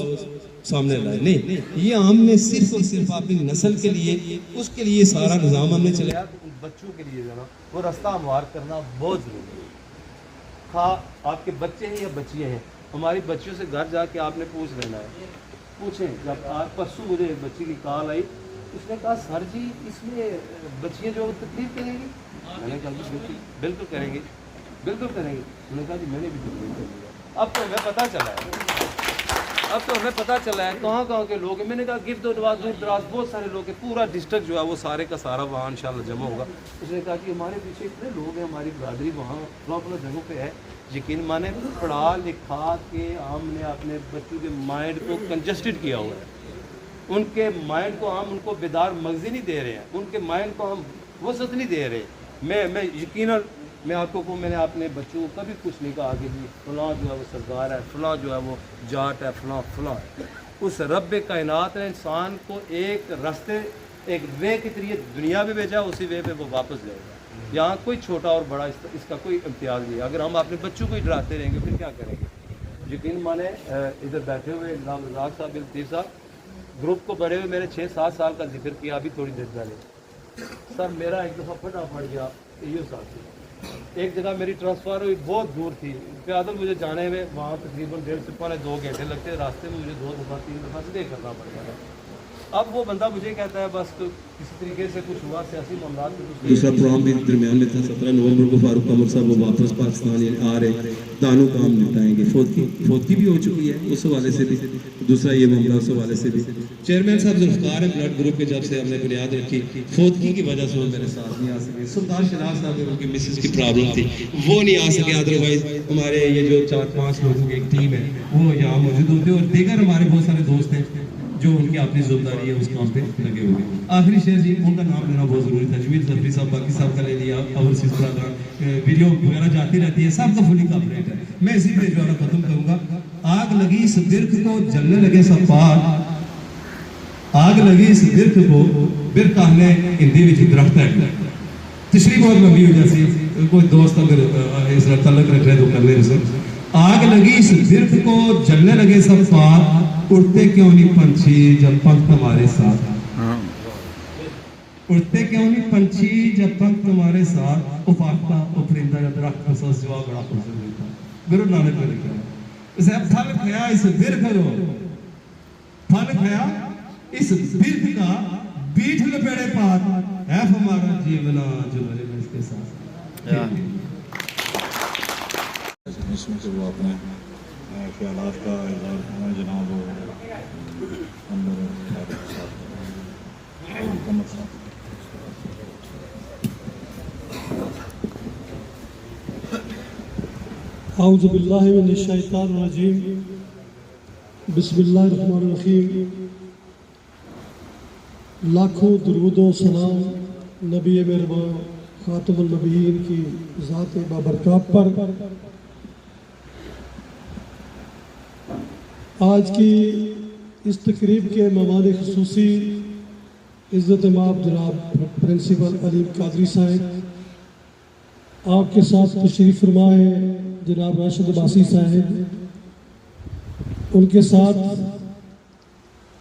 सामने लाए। नहीं, ये हमने सिर्फ और सिर्फ अपनी नस्ल के लिए, उसके लिए सारा निज़ाम हमने चलाया। बच्चों के लिए जो है वो रास्ता हमवार करना बहुत ज़रूरी है। हाँ, आपके बच्चे हैं या बच्चियाँ हैं, हमारी बच्चियों से घर जाके आपने पूछ लेना है, पूछें। जब आज परसों मुझे एक बच्ची की कॉल आई, उसने कहा सर जी इसमें बच्चियाँ जो तकलीफ करेंगी, मैंने कहा जी बिल्कुल करेंगी, बिल्कुल करेंगी। उन्होंने कहा जी मैंने भी तकलीफ कर लिया। अब तो हमें पता चला है, अब तो हमें पता चला है कहाँ के लोग हैं। मैंने कहा गिरद नवाज दूर दराज बहुत सारे लोग हैं, पूरा डिस्ट्रिक्ट जो है वो सारे का सारा वहाँ इंशाल्लाह जमा होगा। उसने कहा कि हमारे पीछे इतने लोग हैं, हमारी बरादरी वहाँ अपना जगहों पे है। यकीन माने पढ़ा लिखा के हमने अपने बच्चों के माइंड को कंजस्टेड किया हुआ है, उनके माइंड को हम उनको बेदार मगज़ी नहीं दे रहे हैं, उनके माइंड को हम वसत नहीं दे रहे। मैं यकीनन मैं आपको कहूँ, मैंने अपने बच्चों को कभी कुछ नहीं कहा कि जी फलां जो है वो सरदार है, फलां जो है वो जाट है, फलां है। उस रब कायनात ने इंसान को एक रास्ते, एक वे के जरिए दुनिया में भेजा, उसी वे पे वो वापस जाएगा। यहाँ कोई छोटा और बड़ा इसका कोई इम्तियाज़ नहीं है। अगर हम अपने बच्चों को ही डराते रहेंगे फिर क्या करेंगे? यकीन माने इधर बैठे हुए जनाब रज़ाक साहब, लतीफ़ साहब, ग्रुप को बड़े हुए मैंने 6-7 साल का जिक्र किया अभी थोड़ी देर पहले। सर मेरा एक दफ़ा फटाफट गया ये साथ, एक जगह मेरी ट्रांसफ़र हुई, बहुत दूर थी, पैदल मुझे जाने में वहाँ तकरीबन 1.5 से 2 घंटे लगते, रास्ते में मुझे 2 दफ़ा 3 दफ़ा स्टे करना पड़ता था। अब वो बंदा मुझे कहता है बस तो किसी तरीके से कुछ हुआ, सियासी मामलात में कुछ। दूसरा प्रोग्राम भी दरमियान में था। 17 नवंबर को फारूक कमर साहब वो वापस पाकिस्तान आ रहे, दानों काम निपटाएंगे। फौतगी भी हो चुकी है उस हवाले से भी, दूसरा ये मामला उस हवाले से भी। चेयरमैन साहब जुल्फकार हैं ब्लड ग्रुप के, जब से हमने बुनियाद रखी फौतगी की वजह से वो मेरे साथ नहीं आ सके। सुल्तान शराफ साहब उनकी मिसेस की प्रॉब्लम थी, वो नहीं आ सके, अदरवाइज हमारे ये जो 4-5 लोगों की एक टीम है वो यहाँ मौजूद होते, और दीगर हमारे बहुत सारे दोस्त हैं जो उनकी अपनी जिम्मेदारी है उस काम पे लगे हुए। आखिरी शेर जी, उनका नाम लेना बहुत ज़रूरी था। जमील जफरी साहब, बाकी साहब का ले लिया, ओवरसीज प्रोग्राम वीडियो वगैरह जाती रहती है, सबका फुली कवरेज है। मैं इसी पे जो है खत्म करूँगा। आग लगी इस बिर्ख को जलने लगे सब पार, आग लगी इस बिर्ख को बिर्ख कहने हिंदी विच दरख्त है। तशरीह बहुत लंबी हो जाती है, कोई दोस्त अगर इस तलक रख रहे तो कर ले उसे। आग लगी इस बिर्ख को जलने लगे सब पार, उड़ते क्यों नहीं पंछी जब पंख तुम्हारे साथ, उड़ते क्यों नहीं पंछी जब पंख तुम्हारे साथ। वो फाख्ता वो परिंदा या दरख्त का सस जवाब बड़ा खूबसूरत मिलता है। गुरु नानक ने लिखा है, इसे फल खाया इस बिर्ख रो, फल खाया इस बिर्ख का बीठ लपेड़े पात, है हमारा जीवना जो मरे में इसके साथ। इसमें से वो अपने ख्यालात का इज़हार करना जनाब अंदर औज़ु बिल्लाहि मिनश शैतानिर रजीम, बिस्मिल्लाहिर रहमानिर रहीम। लाखों दुरूद व सलाम नबी मेहरबान खातमुल नबीयीन की ज़ात बाबरकत पर। आज की इस तकरीब के मेहमान खुसूसी इज़्ज़त माब जनाब प्रिंसिपल अलीम कादरी साहब, आपके साथ तशरीफ़ फरमा है जनाब राशिद अब्बासी साहब, उनके साथ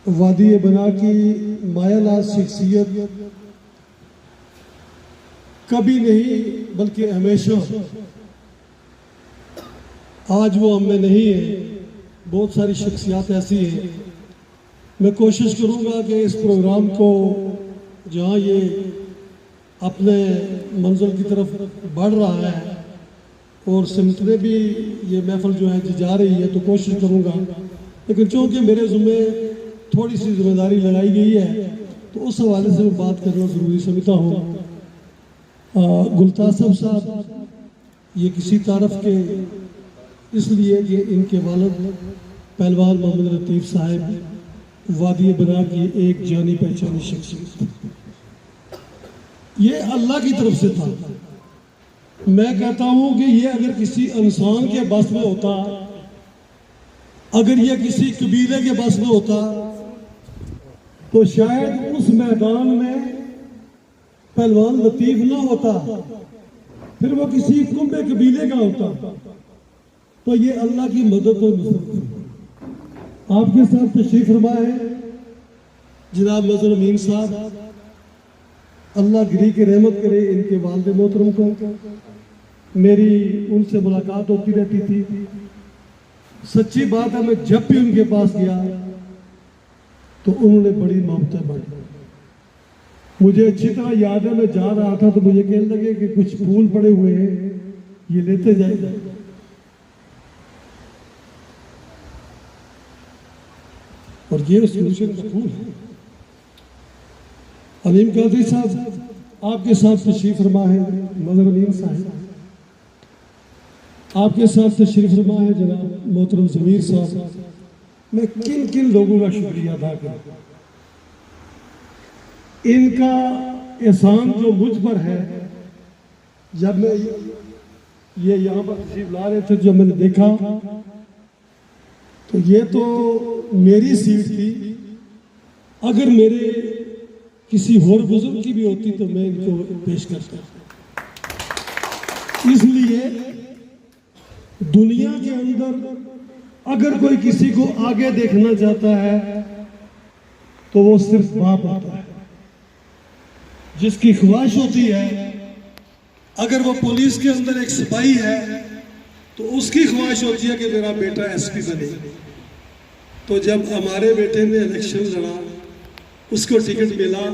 वादी बना की मायालाल शख्सियत कभी नहीं बल्कि हमेशा, आज वो हमें नहीं है। बहुत सारी शख्सियात ऐसी हैं। मैं कोशिश करूंगा कि इस प्रोग्राम को जहां ये अपने मंजिल की तरफ बढ़ रहा है और सिमटने भी ये महफिल जो है जा रही है, तो कोशिश करूंगा, लेकिन चूँकि मेरे ज़िम्मे थोड़ी सी जिम्मेदारी लगाई गई है तो उस हवाले से मैं बात करना ज़रूरी समझता हूँ। गुलतासब साहब ये किसी तारफ़ के इसलिए कि इनके वालिद पहलवान मोहम्मद लतीफ़ साहब वादी बना की एक जानी पहचानी शख्सियत, ये अल्लाह की तरफ से था। मैं कहता हूँ कि ये अगर किसी इंसान के बस में होता, अगर ये किसी कबीले के बस में होता, तो शायद उस मैदान में पहलवान लतीफ़ ना होता, फिर वो किसी कुंबे कबीले का होता। तो ये अल्लाह की मदद और नुसरत थी। आपके साथ तशरीफ फरमा है जनाब नजर अमीन साहब, अल्लाह गिरी के रहमत करे इनके वालिद मोहतरम को। मेरी उनसे मुलाकात होती रहती थी। सच्ची बात है, मैं जब भी उनके पास गया तो उन्होंने बड़ी मोहब्बतें बांटी। मुझे अच्छी तरह याद है, मैं जा रहा था तो मुझे कहने लगे कि कुछ फूल पड़े हुए हैं, ये लेते जाएगा। और ये उस गुलशन का फूल है। अलीम कादरी साहब आपके साथ तशरीफ फरमा है, मजर अलीम साहब आपके साथ तशरीफ फरमा है, जनाब मोहतरम ज़मीर साहब। मैं किन किन लोगों का शुक्रिया अदा करूं। इनका एहसान जो मुझ पर है, जब मैं ये यहाँ पर तशरीफ ला रहे थे, जब मैंने देखा तो ये तो मेरी सीट थी। अगर मेरे किसी और बुजुर्ग की भी होती तो मैं इनको पेश करता। इसलिए दुनिया के अंदर अगर कोई किसी को आगे देखना चाहता है तो वो सिर्फ बाप होता है, जिसकी ख्वाहिश होती है। अगर वो पुलिस के अंदर एक सिपाही है तो उसकी ख्वाहिश होती है कि मेरा बेटा एसपी बने। तो जब हमारे बेटे ने इलेक्शन लड़ा, उसको टिकट मिला,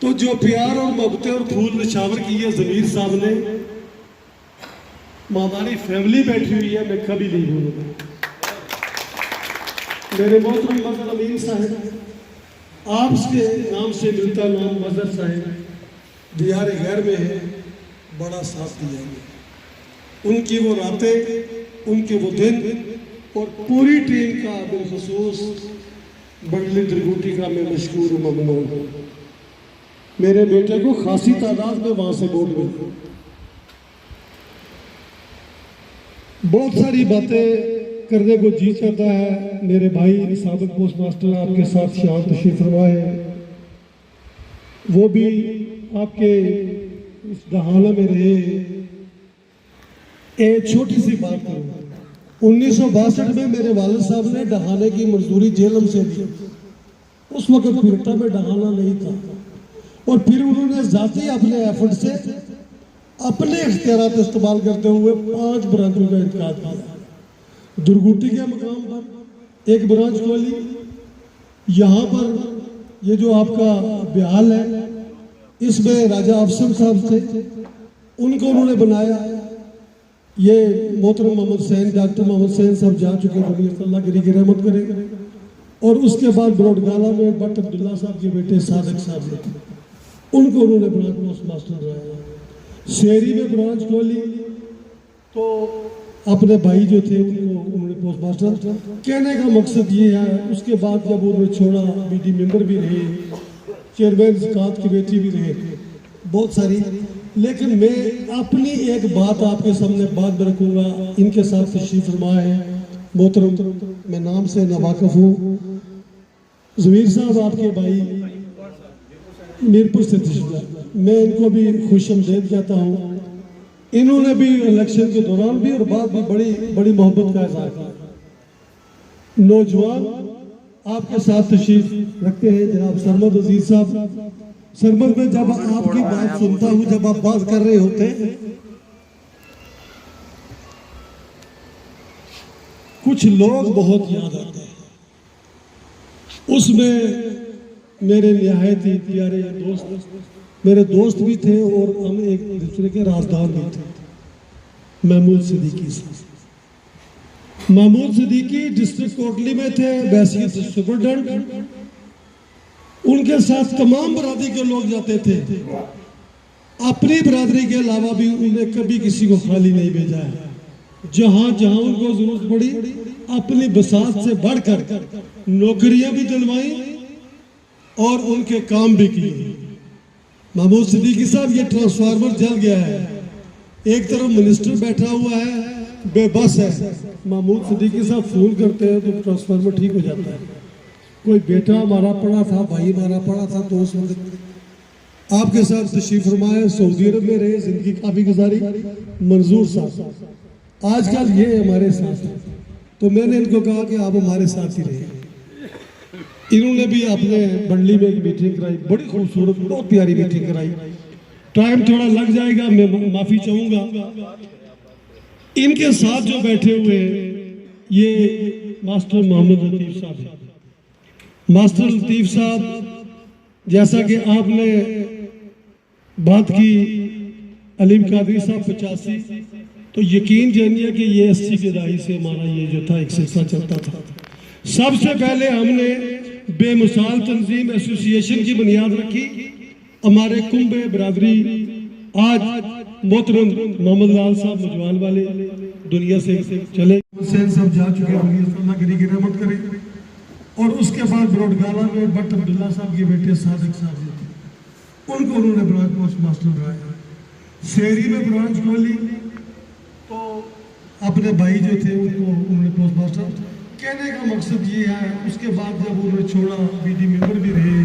तो जो प्यार और मोहब्बतें और फूल निछावर किए ज़मीर साहब ने, हमारी फैमिली बैठी हुई है, मैं कभी नहीं भूलूंगा। मेरे मोहतरम मजहर अमीन साहब, आपके नाम से मिलता नाम मजहर साहब दियार गैर में है, बड़ा साथ दिया। उनकी वो रातें, उनके वो दिन और पूरी टीम का बिलखसूस बंडली त्रिगुटी का मैं मशकूर ममनून हूँ। मेरे बेटे को खासी तादाद में वहां से वोट मिली। बहुत सारी बातें करने को जी चाहता है। मेरे भाई साबिक पोस्ट मास्टर आपके साथ शाम तशरीफ फरमा है, वो भी आपके इस दहाना में रहे। एक छोटी सी बात करूँ, 1962 में मेरे वालिद साहब ने डहाने की मजदूरी जेलम से दी। उस वक्त फिरता में डहाना नहीं था, और फिर उन्होंने जाती अपने एफर्ट से अपने इख्तियारात इस्तेमाल करते हुए 5 ब्रांचों का इंतकाल किया। दुर्गुटी के मकाम पर एक ब्रांच खोली, यहाँ पर ये जो आपका बिहाल है, इसमें राजा अफसर साहब थे, उनको उन्होंने बनाया। ये मोहतरम मोहम्मद सैन, डॉक्टर मोहम्मद सैन साहब जा चुके हैं, अल्लाह की रहमत करे। और उसके बाद ब्रॉडगाला में भट्ट अब्दुल्ला साहब के बेटे सादिक साहब थे, उनको उन्होंने ब्रांच पोस्ट मास्टर बनाया। शेरी में ब्रांच खोली तो अपने भाई जो थे उनको उन्होंने पोस्ट मास्टर। कहने का मकसद ये है, उसके बाद जब उन्होंने छोड़ा, बीडी मेंबर भी रहे, चेयरमैन ज़कात की बेटी भी रहे, बहुत सारी। लेकिन मैं अपनी एक बात आपके सामने बात में रखूँगा। इनके साथ तशरीफ फरमा है मोहतरम, मैं नाम से नावाकिफ हूँ, ज़मीर साहब आपके भाई मीरपुर से तशरीफ। मैं इनको भी खुशामदीद कहता हूँ। इन्होंने भी इलेक्शन के दौरान भी और बाद भी बड़ी बड़ी मोहब्बत का इज़हार किया। नौजवान आपके साथ तशरीफ रखते हैं जनाब सरमद अजीज साहब। सरमद में जब आपकी बात सुनता हूँ, जब आप बात कर रहे होते हैं, कुछ लोग बहुत याद आते हैं। उसमें मेरे निहायत ही प्यारे दोस्त, मेरे दोस्त भी थे और हम एक दूसरे के राजदार भी थे। महमूद सिद्दीकी साहब, महमूद सिद्दीकी डिस्ट्रिक्ट कोटली में थे, बैसियत सुपरडेंट। उनके साथ तमाम बरादरी के लोग जाते थे। अपनी बरादरी के अलावा भी उन्होंने कभी किसी को खाली नहीं भेजा है। जहां जहां उनको जरूरत पड़ी, अपनी बसात से बढ़कर नौकरियां भी दिलवाई और उनके काम भी किए। महमूद सिद्दीकी साहब, ये ट्रांसफार्मर जल गया है, एक तरफ मिनिस्टर बैठा हुआ है, बेबस है। महमूद सिद्दीकी साहब फोन करते हैं तो ट्रांसफार्मर ठीक हो जाता है। कोई बेटा हमारा पढ़ा था, भाई हमारा पढ़ा था, तो उस वक्त आपके साथ तशरीफ फरमाए, सऊदी अरब में रहे, जिंदगी काफी गुजारी। मंजूर साहब आजकल ये हमारे साथ हैं, तो मैंने इनको कहा कि आप हमारे साथ ही रहे। इन्होंने भी अपने बंडली में एक मीटिंग कराई, बड़ी खूबसूरत, बहुत प्यारी मीटिंग कराई। टाइम थोड़ा लग जाएगा, मैं माफी चाहूंगा। इनके साथ जो बैठे हुए ये मास्टर मोहम्मद लतीफ साहब हैं। मास्टर लतीफ साहब, जैसा कि आपने बात की अलीम कादरी साहब 85, तो यकीन जानिए कि ये 80 की दहाई से हमारा ये जो था एक सिलसिला चलता था। सबसे पहले हमने बेमिसाल तंजीम एसोसिएशन की बुनियाद रखी। हमारे कुंभे बरादरी आज मोहतरम मोहम्मद लाल साहब मुजवाल वाले दुनिया से चले, हुसैन साहब जा चुके हैं, अल्लाह की रहमत करे। और उसके बाद ब्रॉडगाला में भट्ट अब्दुल्ला साहब के बेटे सादिक साहब थे। उनको उन्होंने ब्रांच पोस्ट मास्टर बनाया। शेरी में ब्रांच खोली तो अपने भाई जो थे उनको उन्होंने पोस्ट मास्टर। कहने का मकसद ये है, उसके बाद जब उन्होंने छोड़ा, बीडी मेंबर भी रहे,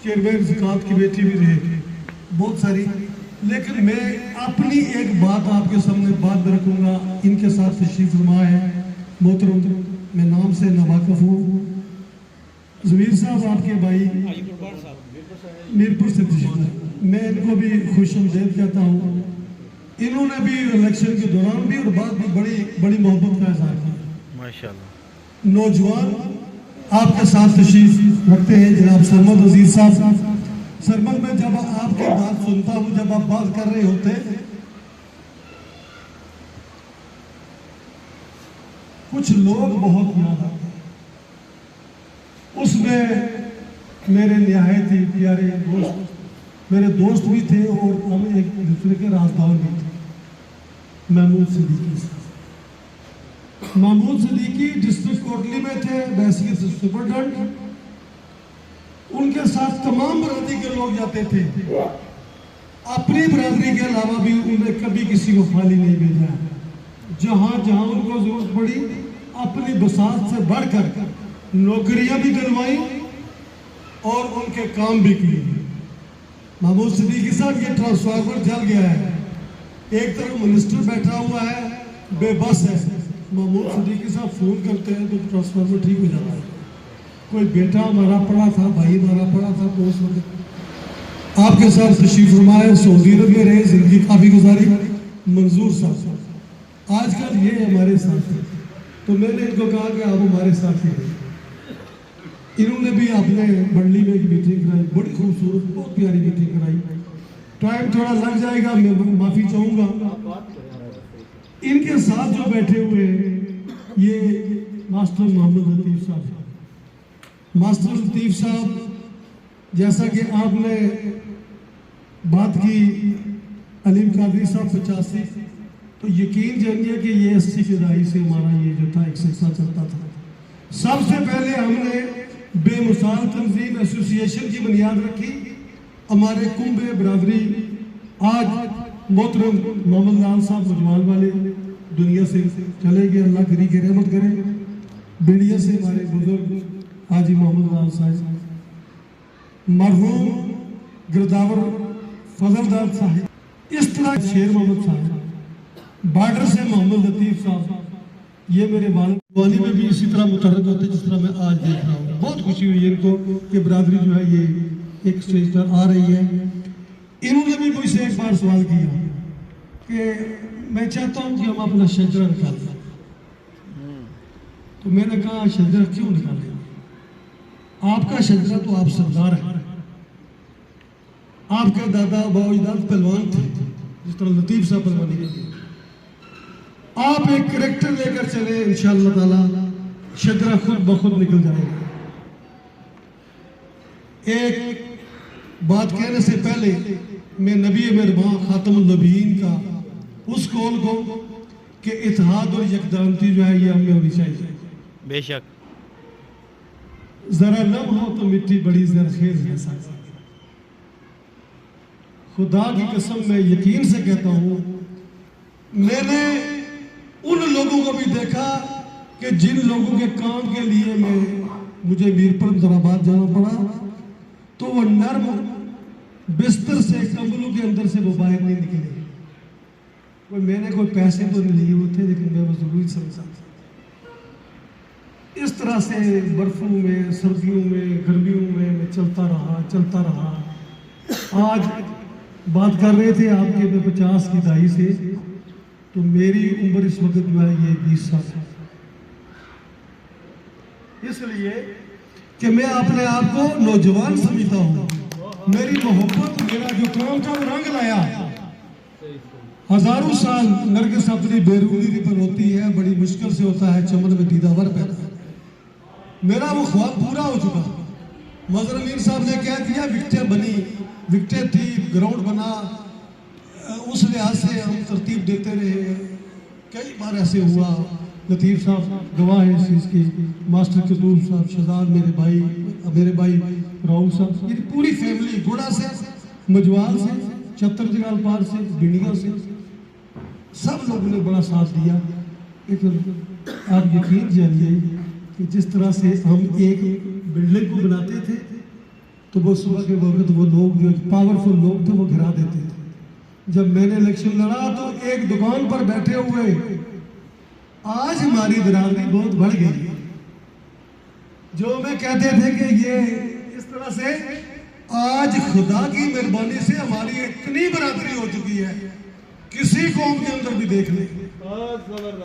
चेयरमैन ज़कात कमेटी भी रहे, बहुत सारी। लेकिन मैं अपनी एक बात आपके सामने बात में रखूँगा। इनके साथ तशरीफ फरमा है मोहतरम, मैं नाम से नावाकिफ हूँ, ज़मीर साहब आपके भाई मीरपुर से तशरीफ। मैं इनको भी खुशामदीद कहता हूँ। इन्होंने भी इलेक्शन के दौरान भी और बाद में बड़ी बड़ी मोहब्बत का इज़हार किया माशाल्लाह। नौजवान आपके साथ तशरीफ रखते हैं जनाब सरमद अजीज साहब। सरमद में जब आपकी बात सुनता हूँ, जब आप बात कर रहे होते, कुछ लोग बहुत याद आते हैं। उसमें मेरे निहायत ही प्यारे दोस्त, मेरे दोस्त भी थे और हम एक दूसरे के राजदार भी थे। महमूद सिद्दीकी साहब, महमूद सिद्दीकी डिस्ट्रिक्ट कोटली में थे, बैसियत सुपरडेंट। उनके साथ तमाम बरादरी के लोग जाते थे। अपनी बरादरी के अलावा भी उन्होंने कभी किसी को खाली नहीं भेजा। जहाँ जहाँ उनको जरूरत पड़ी, अपनी बसात से बढ़कर नौकरियां भी दिलवाई और उनके काम भी किए। महमूद सिद्दीकी साहब, ये ट्रांसफार्मर जल गया है, एक तरफ मिनिस्टर बैठा हुआ है, बेबस है। महमूद सिद्दीकी साहब फोन करते हैं तो ट्रांसफार्मर ठीक हो जाता है। कोई बेटा हमारा पड़ा था, भाई हमारा पड़ा था, तो उस वक्त आपके साथ तशरीफ फरमाए, सऊदी अरब में रहे, जिंदगी काफ़ी गुजारी। मंजूर साहब आजकल ये हमारे साथ हैं, तो मैंने इनको कहा कि आप हमारे साथ ही रहे। इन्होंने भी अपने मंडली में एक मीटिंग कराई, बड़ी खूबसूरत, बहुत प्यारी मीटिंग कराई। टाइम थोड़ा लग जाएगा, मैं माफ़ी चाहूँगा। इनके साथ जो बैठे हुए ये मास्टर मोहम्मद लतीफ़ साहब। मास्टर लतीफ़ साहब, जैसा कि आपने बात की अलीम कादरी साहब 85, तो यकीन जानिए कि ये 80 की दहाई से हमारा ये जो था एक सिलसिला चलता था। सबसे पहले हमने बेमिसाल तंजीम एसोसिएशन की बुनियाद रखी। हमारे कुंभे बरादरी आज मोहतरम मोहम्मद लाल साहब मुजवाल वाले दुनिया से चले गए, अल्लाह करी के रहमत करे। बेड़िया से हमारे बुजुर्ग हाजी मोहम्मद लाल साहब, मरहूम गिरदावर फजलदार साहब, इस तरह शेर मोहम्मद साहब, बॉर्डर से मोहम्मद लतीफ़ साहब, ये मेरे वाली में भी इसी तरह मुतहरक होते जिस तरह मैं आज देख रहा हूँ। बहुत खुशी हुई है इनको कि बरादरी जो है ये एक स्टेज पर आ रही है। इन्होंने भी मुझसे एक बार सवाल किया कि मैं चाहता हूँ कि हम अपना शजरा निकालें। तो मैंने कहा शजरा क्यों निकालें? आपका शजरा तो आप सरदार हैं, आपके दादा बाओजदाद पहलवान थे, जिस तरह लतीफ़ साहब पहलवानी करते। आप एक करैक्टर लेकर चले, इंशाअल्लाह ताला शजरा खुद ब खुद निकल जाएगा। एक बात कहने से पहले मैं नबी मेहरबान खातमुन नबीयीन का उस कौल को कि इत्तेहाद और यकदानती जो है ये हमें होनी चाहिए। बेशक जरा लब हो तो मिट्टी बड़ी जरखेज है साथ। खुदा की कसम मैं यकीन से कहता हूँ, मैंने उन लोगों को भी देखा कि जिन लोगों के काम के लिए मुझे मीरपुर दराबाद जाना पड़ा, तो वो नर्म बिस्तर से कंबलों के अंदर से वो बाहर नहीं निकले। कोई मैंने कोई पैसे तो नहीं लिए होते, लेकिन मैं वो जरूरी समझा। इस तरह से बर्फों में, सर्दियों में, गर्मियों में मैं चलता रहा। आज बात कर रहे थे आपके में 50 की दहाई से, तो मेरी उम्र इस वक्त जो है ये 20 साल है। इसलिए कि मैं अपने आप को नौजवान समझता हूँ। मेरी मोहब्बत, मेरा जो काम था वो रंग लाया। हजारों साल नरगिस अपनी बेरूनी पर होती है, बड़ी मुश्किल से होता है चमन में दीदावर पैदा। मेरा वो ख्वाब पूरा हो चुका। मजर अमीर साहब ने कह दिया विकटें बनी, विकटें थी, ग्राउंड बना, उस लिहाज से हम तरतीब देते रहे। कई बार ऐसे हुआ, लतीफ़ साहब गवाह है इस चीज़ की, मास्टर कतूब साहब, शहजाद मेरे भाई राहुल साहब, ये पूरी फैमिली गुड़ा से मजवाल से, चतर जगाल पार से, बिंडिया से, सब लोगों ने बड़ा साथ दिया। लेकिन आप यकीन जानिए कि जिस तरह से हम एक बिल्डिंग को बनाते थे तो वो सुबह के वक्त वो लोग जो पावरफुल लोग थे वो गिरा देते थे। जब मैंने इलेक्शन लड़ा तो एक दुकान पर बैठे हुए आज हमारी बिरादरी बहुत बढ़ गई। जो मैं कहते थे कि ये इस तरह से आज खुदा की मेहरबानी से हमारी इतनी बरादरी हो चुकी है, किसी कौम के अंदर भी देख ले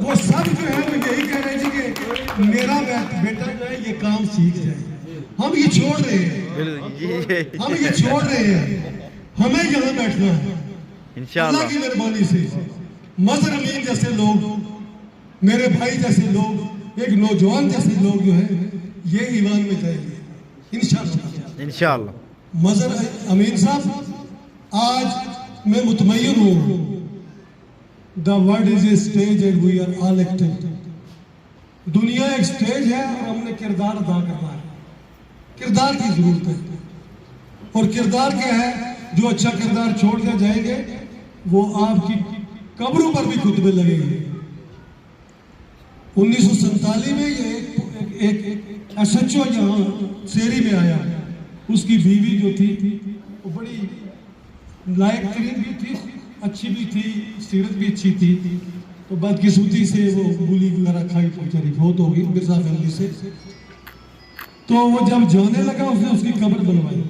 वो सब जो है वो यही कह रहे थे कि मेरा बेटा जो है ये काम सीख जाए। हम ये छोड़ रहे हैं, हम ये छोड़ रहे हैं, हमें यहाँ बैठना है इंशाअल्लाह की मेहरबानी से। मजहर अमीन जैसे लोग, मेरे भाई जैसे लोग, एक नौजवान जैसे लोग जो है ये ईमान में जाएंगे इंशाअल्लाह। मजहर अमीन साहब, आज मैं मुतमय्यन हूँ। The world is a stage and we are all acting. दुनिया एक स्टेज है और हमने किरदार अदा करना है। किरदार की जरूरत है और किरदार क्या है? जो अच्छा किरदार छोड़ कर जाएंगे वो आपकी कब्रों पर भी खुतबे लगेंगे। 1947 में ये एक SHO यहाँ शेरी में आया। उसकी बीवी जो थी वो बड़ी लायक तरीन भी थी, अच्छी भी थी, सीरत भी अच्छी थी। तो बदकिस्मती से वो गोली वगैरह खाई, बेचारी बहुत हो गई मिर्जा फैमिली से। तो वो जब जाने लगा उसने उसकी कब्र बनवाई।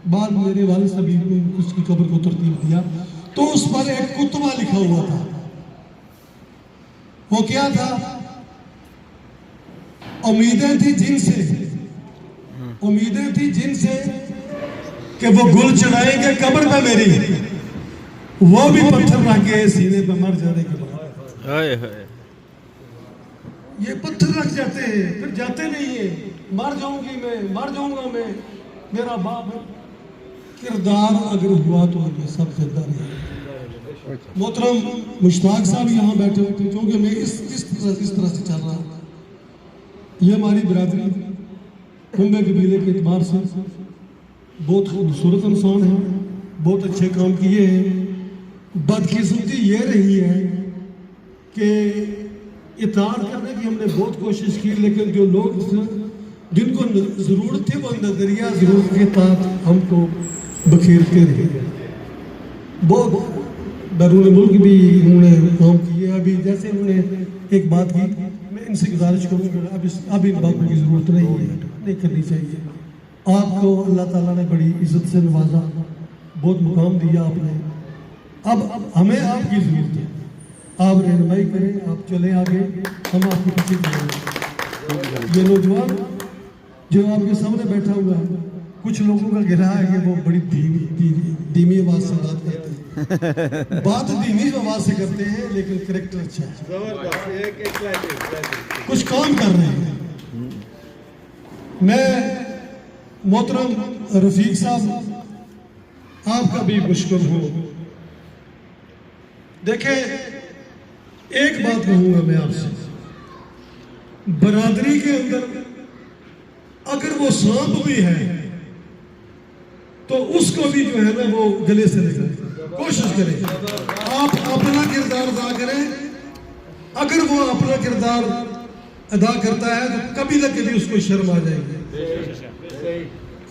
बाद मेरे वाले सभी ने उसकी कब्र को तरतीब दिया तो उस पर एक कुतबा लिखा हुआ था। वो क्या था? उम्मीदें थी जिनसे, उम्मीदें थी जिनसे कि वो गुल चढ़ाएंगे कब्र में मेरी, वो भी पत्थर रख के सीने पे मर जाने के बाद। ये पत्थर रख जाते हैं फिर जाते नहीं है। मर जाऊंगी मैं, मर जाऊंगा मैं, मेरा बाप है। किरदार अगर हुआ तो ये सब जिंदा नहीं। मोहतरम मुश्ताक साहब यहाँ बैठे हुए थे क्योंकि मैं इस तरह से चल रहा हूँ। ये हमारी बिरादरी कुंभे कबीले के एतबार से बहुत खूबसूरत इंसान है, बहुत अच्छे काम किए हैं। बदकिस्मती ये रही है कि इताअत करने की हमने बहुत कोशिश की, लेकिन जो लोग जिनको ज़रूरत थी वो नजरिया ज़रूरत के तहत हमको बखेरते रहे। बहुत बैरून मुल्क भी उन्होंने काम किए। अभी जैसे उन्होंने एक बात की, मैं इनसे गुजारिश करूँगा अब इन बातों की ज़रूरत नहीं करनी चाहिए। आपको अल्लाह ताला ने बड़ी इज्जत से नवाजा, बहुत मुकाम दिया आपने। अब हमें आपकी ज़रूरत है, आप रहनुमाई करें, आप चले आगे, हम आपके पीछे चलेंगे। ये नौजवान जो आपके सामने बैठा हुआ है, कुछ लोगों का गिरा है कि वो बड़ी धीमी आवाज़ से बात करते हैं। बात धीमी आवाज़ से करते हैं लेकिन करैक्टर अच्छा है, कुछ काम कर रहे हैं। मैं मोहतरम रफीक साहब आपका भी मुश्किल हूँ। देखें, एक बात कहूँगा मैं आपसे, बरादरी के अंदर अगर वो सांप भी है तो उसको भी जो है ना वो गले से लगाए, कोशिश करें। आप अपना किरदार अदा करें। अगर वो अपना किरदार अदा करता है तो कभी न कभी उसको शर्म आ जाएगी।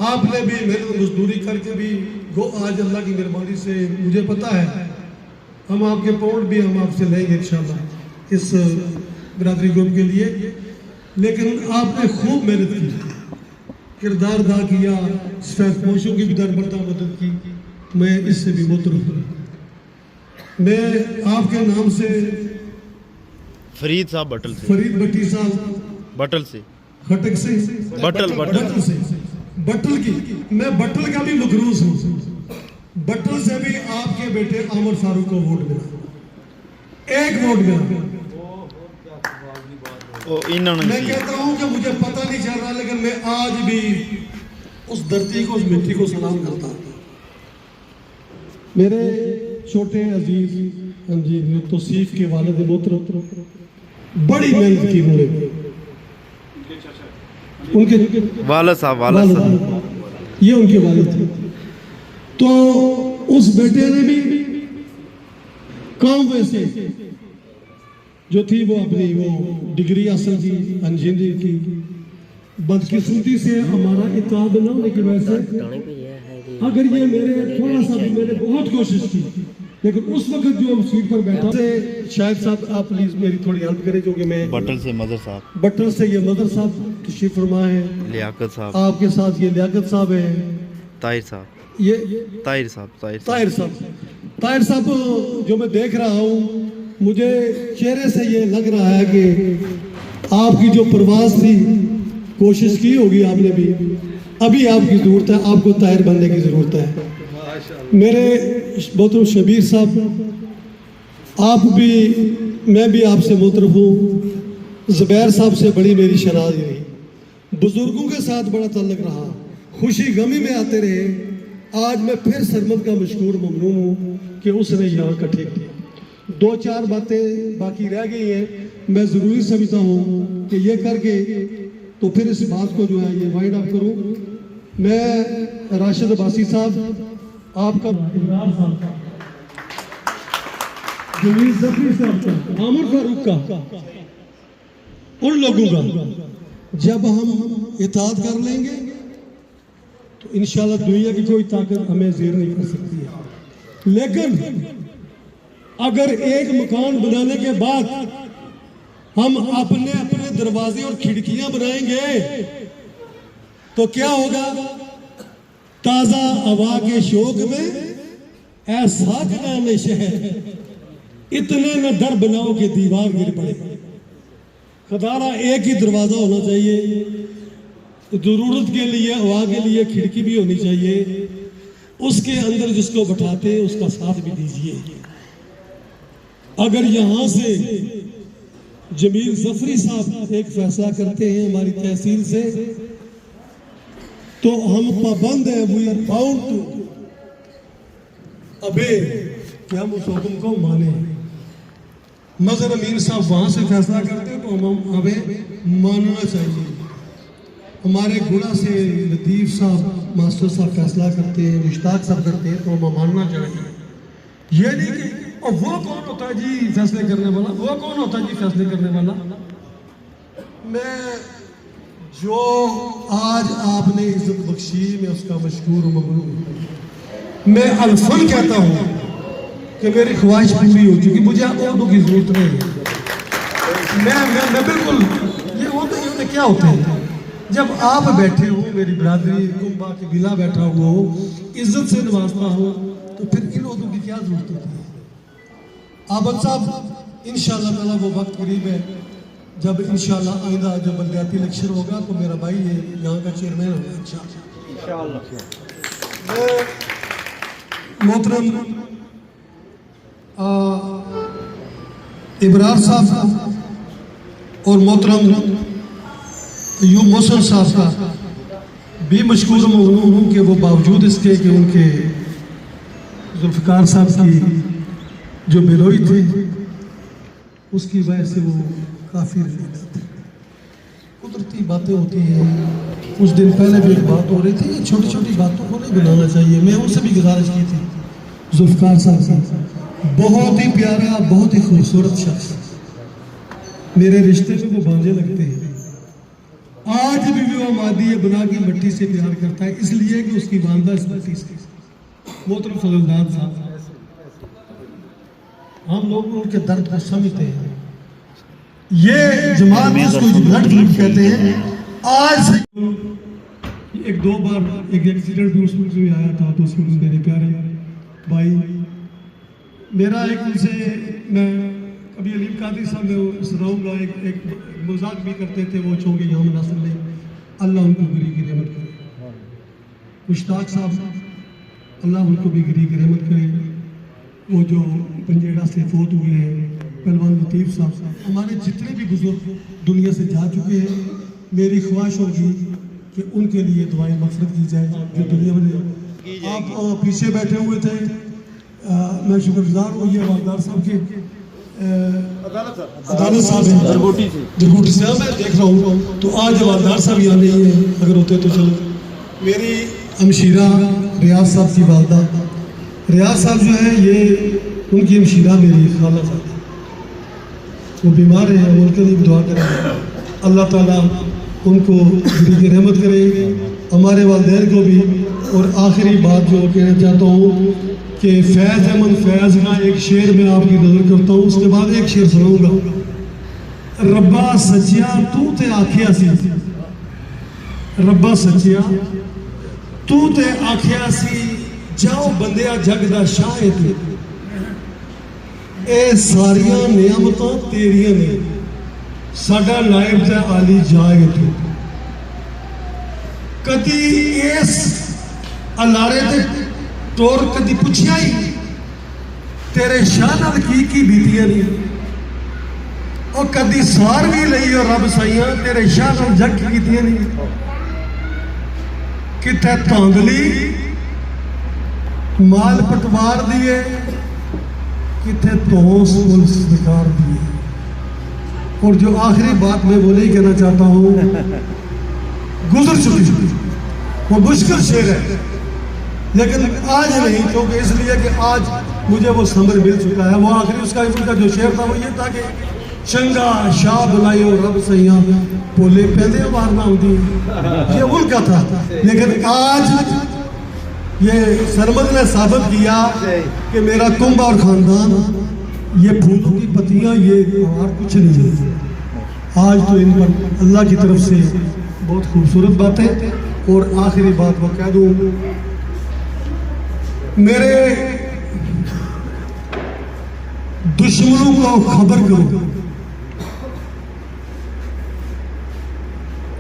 आपने भी मेहनत मजदूरी करके भी वो आज अल्लाह की मेहरबानी से मुझे पता है हम आपके पौंड भी हम आपसे लेंगे इंशाल्लाह इस बिरादरी ग्रुप के लिए। लेकिन आपने खूब मेहनत की, किरदार अदा किया, सफेदपोशों की भी दरबरदा मदद की। मैं इससे भी मुतरफ हूँ। मैं आपके नाम से फरीद साहब बटल से, फरीद भट्टी साहब बटल से, खटक से, बटल से, बटल की, मैं बटल का भी मखरूस हूँ। बटल से भी आपके बेटे आमर फारूक को वोट मिला, एक वोट मिला। मैं कहता हूं कि मुझे पता नहीं चल रहा, लेकिन मैं आज भी उस धरती को, उस मिट्टी को सलाम करता हूं। मेरे छोटे अजीज जी तौसीफ के वालिद मोहतरम बड़ी मेहनत की उनके वालिद साहब, ये उनके वालिद थे। तो उस बेटे ने भी काम वैसे जो थी वो अपनी वो डिग्री हासिल की इंजीनियरिंग की, बदकिस्मती से हमारा इताद न होने की वजह से अगर ये मेरे थोड़ा सा भी मैंने बहुत कोशिश की, लेकिन उस वक्त जो सीट पर बैठा से शायद साहब आप प्लीज मेरी थोड़ी हेल्प करें, क्योंकि मैं बटल से मदर साहब, बटल से ये मदर साहब तशरीफ फरमा है, लियाकत साहब आपके साथ ये लियाकत साहब है, ताहिर साहब, ये ताहिर साहब, ताहिर साहब जो मैं देख रहा हूँ, मुझे चेहरे से ये लग रहा है कि आपकी जो प्रवास थी, कोशिश की होगी आपने भी, अभी आपकी ज़रूरत है, आपको ताहिर बनने की ज़रूरत है। मेरे मोहतरम शबीर साहब, आप भी, मैं भी आपसे मुतरफ हूँ, ज़ुबैर साहब से बड़ी मेरी शनाज़ी रही, बुज़ुर्गों के साथ बड़ा ताल्लुक़ रहा, खुशी गमी में आते रहे। आज मैं फिर सरमद का मशकूर ममनून हूँ कि उसने यहाँ इकट्ठे किया। 2-4 बातें बाकी रह गई हैं, मैं ज़रूरी समझता हूँ कि ये करके तो फिर इस बात को जो है ये वाइंड अप करूँ। मैं राशिद अब्बासी साहब, आपका जमील ज़फरी साहब का, आमिर फारूक का, उन लोगों का जब हम इताअत कर लेंगे तो इंशाल्लाह दुनिया की कोई ताकत हमें ज़ेर नहीं कर सकती है। लेकिन अगर एक मकान बनाने के बाद हम अपने अपने दरवाजे और खिड़कियां बनाएंगे तो क्या होगा? ताजा हवा के शौक में ऐसा बनाने शहर, इतने न दर बनाओ कि दीवार गिर पड़े। खदारा एक ही दरवाजा होना चाहिए, जरूरत के लिए हवा के लिए खिड़की भी होनी चाहिए, उसके अंदर जिसको बैठाते उसका साथ भी दीजिए। अगर यहाँ से जमील ज़फरी साहब एक फैसला करते हैं हमारी तहसील से, तो हम पाबंद हैं, वी आर बाउंड टू अबे कि हम उस हुक्म को माने। मजहर अमीन साहब वहाँ से फैसला करते हैं तो हम हमें मानना चाहिए। हमारे गुड़ा से लतीफ़ साहब मास्टर साहब फैसला करते हैं, मुश्ताक साहब करते हैं तो हमें मानना चाहिए। ये नहीं कि और वो कौन होता है जी फैसले करने वाला, वो कौन होता है जी फैसले करने वाला। मैं जो आज आपने इज्जत बख्शी, मैं उसका मशकूर ममनून। मैं अल्फन कहता हूँ कि मेरी ख्वाहिश पूरी हो चुकी, मुझे आप औरतों की जरूरत नहीं है। मैं बिल्कुल, ये होते क्या होते हैं जब आप बैठे हो, मेरी बिरादरी कुंबा के बिला बैठा हुआ हो, इज्जत से नवाजता हो, तो फिर इन लोगों की क्या जरूरत होती है। आबद साहब इंशाअल्लाह ताला वो वक्त करीब है जब इंशाअल्लाह आइंदा जब बलदियाती इलेक्शन होगा तो मेरा भाई ये यहाँ का चेयरमैन होगा इंशाअल्लाह। मोहतरम इब्रार साहब और मोहतरम यूं मोहसन साहब का भी मशकूर ममनून हूँ कि वो बावजूद इसके कि उनके जुल्फ़िकार साहब की जो बिलोई थी उसकी वजह से वो काफ़ी थे। कुदरती बातें होती हैं। कुछ दिन पहले भी एक बात हो रही थी, छोटी छोटी बातों को नहीं बनाना चाहिए। मैं उनसे भी गुजारिश की थी, जुल्फ़िकार साहब से, बहुत ही प्यारा, बहुत ही खूबसूरत शख्स, मेरे रिश्ते में वो भांजे लगते हैं। आज भी वो मादी बना की मिट्टी से प्यार करता है, इसलिए कि उसकी वालदा इस मिट्टी से। मोहतरम फजलदार साहब, हम लोग उनके दर्द को समझते हैं। ये जमात जिसको ब्लड ग्रुप कहते हैं, आज से 1-2 बार एक एक्सीडेंट भी उसमें भी आया था, तो उसमें मेरे प्यारे भाई, मेरा एक उनसे मैं कभी अलीम कादरी साहब में सुनाऊंगा, एक मजाक भी करते थे वो, चौंके यहाँ मुनासिब नहीं, अल्लाह उनको गिरी की रहमत करे। मुश्ताक साहब, अल्लाह उनको भी गिरी की रहमत करे। वो जो पंजेड़ा से फोत हुए हैं, पहलवान लतीफ़ साहब, हमारे जितने भी बुजुर्ग दुनिया से जा चुके हैं, मेरी ख्वाहिश होगी कि उनके लिए दुआएं मग़फ़िरत की जाए जो दुनिया में। आप पीछे बैठे हुए थे, मैं शुक्रगुजार हूँ ये वालदार साहब के, अदालत साहब हैं दरगोटी से मैं देख रहा हूँ, तो आज वालदार साहब यहाँ नहीं है, अगर होते तो चलो। मेरी हमशीरा रियाज साहब की वालदा, रियाज साहब जो है ये उनकी हमशीरा मेरी खाला साहब, वो बीमार है, उनके लिए दुआ करें अल्लाह ताला उनको जिंदगी की रहमत करे, हमारे वालिदैन को भी। और आखिरी बात जो कहना चाहता हूँ कि फैज़ अहमद फैज़ का एक शेर मैं आपकी नज़र करता हूँ, उसके बाद एक शेर सुनाऊंगा। रब्बा सच्चिया तू ते आखिया सी, रब्बा सच्चिया तू ते आखिया सी, जाओ बंदिया जग दा शाह है तू, ए सारियां नियामतां तेरियां ने, साडा नायब ते आली जाए तू। कदी इस अलारे ते टोर कदी पुछया ही तेरे शाह नाल की बीतियां नहीं, और कदी सार भी लई और रब साइया तेरे शाह नाल जग की कीतियां नहीं। किथे धांधली माल पटवार दिए, किथे तोस पुलिस सरकार दिए। और जो आखिरी बात मैं वो नहीं कहना चाहता हूँ, गुजर चुकी, वो मुश्किल शेर है, लेकिन आज नहीं, क्योंकि इसलिए कि आज मुझे वो समझ मिल चुका है। वो आखिरी उसका जो शेर था वो ये था कि चंगा शाह बुलायो रब सैया बोले पहले बार ना होती, ये उनका था। लेकिन आज ये सरमद ने साबित किया कि मेरा कुंभ और खानदान ये फूलों की पत्तियां ये और कुछ नहीं है। आज तो इन पर अल्लाह की तरफ से बहुत खूबसूरत बातें। और आखिरी बात मैं कह दूं, मेरे दुश्मनों को खबर करो,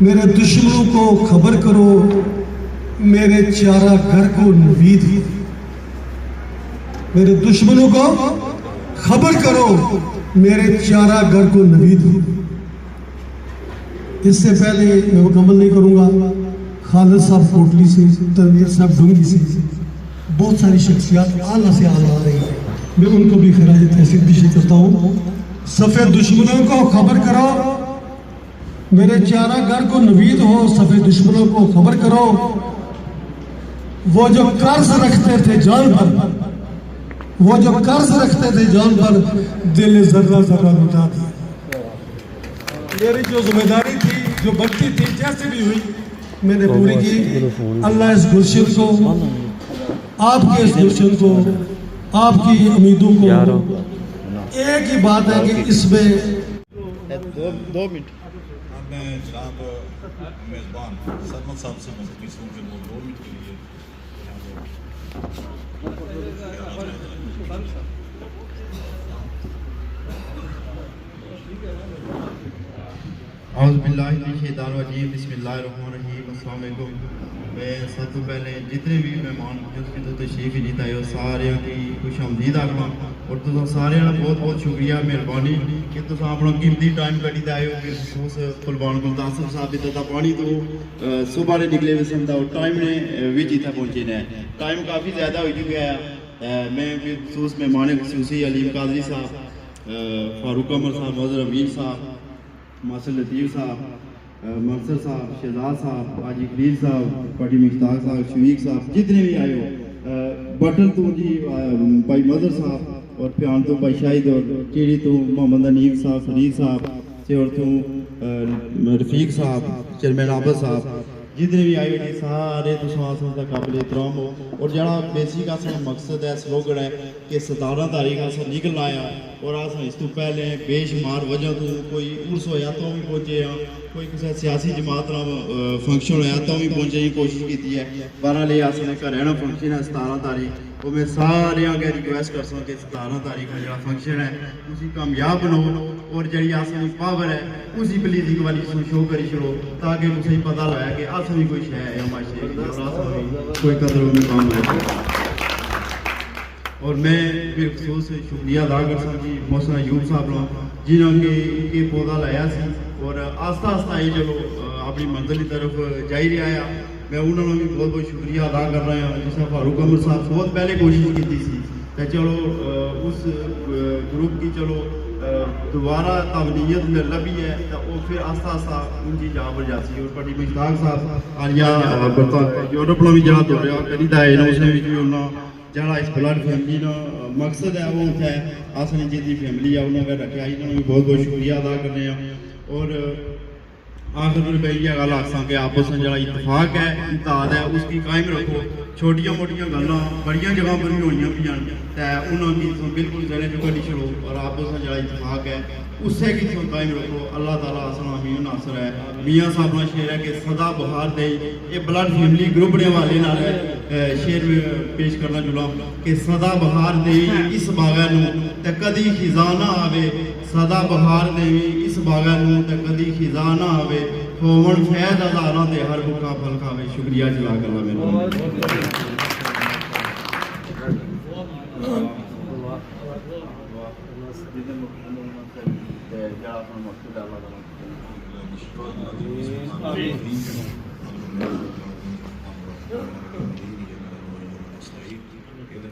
मेरे दुश्मनों को खबर करो, मेरे चारा घर को नवीद, मेरे दुश्मनों को खबर करो, मेरे चारा घर को नवीद। इससे पहले मैं मुकम्मल नहीं करूंगा, खालिद साहब कोटली से, तनवीर साहब डूंगी से, बहुत सारी शख्सियात आला से आला आ रही है, मैं उनको भी खराज तहसीन पेश करता हूँ। सफ़ेद दुश्मनों को खबर करो, मेरे चारा घर को नवीद हो, सफ़ेद दुश्मनों को खबर करो, वो जो कर्ज रखते थे जान पर, वो जो कर्ज रखते थे जान पर, दिल जर्रा जर्रा लुटा दिया। मेरी जो जिम्मेदारी थी, जो बनती थी, जैसे भी हुई मैंने पूरी की। अल्लाह इस गुलशन को, आपके इस गुलशन को, आपकी उम्मीदों को, एक ही बात है कि इसमें 2 मिनट मैं जनाब मेज़बान सरमद साहब से मुख्तलिफ हूँ कि वो 2 मिनट के लिए औज़ुबिल्लाहिमिनश्शैतानिर्रजीम बिस्मिल्लाहिर्रहमानिर्रहीम। अस्सलाम वालेकुम। मैं सब तो पहले जितने भी मेहमान जिसकी तो तशरीफ जीता है सारे की खुश आमदीद आखना, और तुम सारे बहुत बहुत शुक्रिया मेहरबानी कि तुम अपना कीमती टाइम कड्ढी आए हो। खसूस कुलबान गुलदासर साहब इतना पानी तो सुबह ने निकले सन और टाइम ने भी इतना पहुँचे ने, टाइम काफ़ी ज़्यादा हो चुका है। मैं खसूस मेहमान खसूसी अलीम कादरी साहब, फारूक अमर साहब, मौजर अमीन साहब, मासर लतीफ़ साहब, मंसर साहब, शहजाद साहब, हाजी खलील साहब, पाटी मुश्ताक साहब, शफीक साहब, जितने भी आए हो, बटन तो जी भाई मदर साहब, और प्यान तो भाई शाहिद, और टीडी तो मोहम्मद अनीफ साहब, फरीद साहब, और तो रफीक साहब, चेयरमैन आबद साहब, जितने भी आए हुए सारे तुम का काबिल एहतराम हो। और जरा बेसिक असा मकसद है, स्लोगन है कि 17 तारीख अस निकलना आया, और अस इस तो पहले बेशुमार वजह तो कोई उर्स होया तो भी पहुंचे हाँ, कोई किसी सियासी जमात ना फंक्शन होया तो भी पहुंचने की कोशिश की है। बहरहाल असने घर रहना फंक्शन है 17 तारीख, और मैं सारे अगर रिक्वेस्ट कर सकूँ कि 17 तारीख का जो फंक्शन है उसी कामयाब बनाओ, और जी असली पावर है उसी प्लीज एक बार शो करी छोड़ो, ताकि तुझे पता लगा कि अस भी कोई शह है माशरे कोई कदर काम है। और मैं फिर खसूस शुक्रिया अदा कर सकती मौसम अयूब साहब ने, जिन्होंने के पौधा लाया सी, और आस्ता आस्ता ही चलो अपनी मंजिल की तरफ जाई रहा है। मैं उन्होंने भी बहुत बहुत शुक्रिया अदा कर रहा हूँ, जिस फारूक अमर साहब बहुत पहले कोशिश की थी, चलो उस ग्रुप की चलो दोबारा काबिलियत लभी है तो वो फिर आस्ता आस्ता उनकी जा बढ़ जाती है। और बड़ी मुश्ताक साहब आलिया यूरोप में भी जरा दौड़िया करी दा है उसने भी उन्होंने जरा इस ब्लड फैमिली का मकसद है वो है असली जी फैमिली है उन्होंने रखा इन्होंने भी बहुत बहुत शुक्रिया अदा करने और आखिर में मैं ये गल आसा कि आपस में जरा इतफाक है इत्तेहाद है उसकी कायम रखो। छोटिया मोटिया गल्लां बड़िया जगह पर भी होइयां पियां ते उन्होंने की बिल्कुल जने जो कड़ी छोड़ो और आपस में जरा इतफाक है उससे किसों कायम रखो। अल्लाह ताला असना ही नासर है। मियाँ साहब का शेर है कि सदा बहार दे ये ब्लड फैमिली ग्रुप ने वाले नाल शेर में पेश करना जुला कि सदा बहार दे इस बागा नूं ते कदी खिज़ा ना आवे सदा बहार दे इस बागा नूं ते कदी खिज़ा ना आवे होवन फैज़ हज़ारां ते हर भुक्खा फल खावे। शुक्रिया जज़ाक अल्लाह मेरा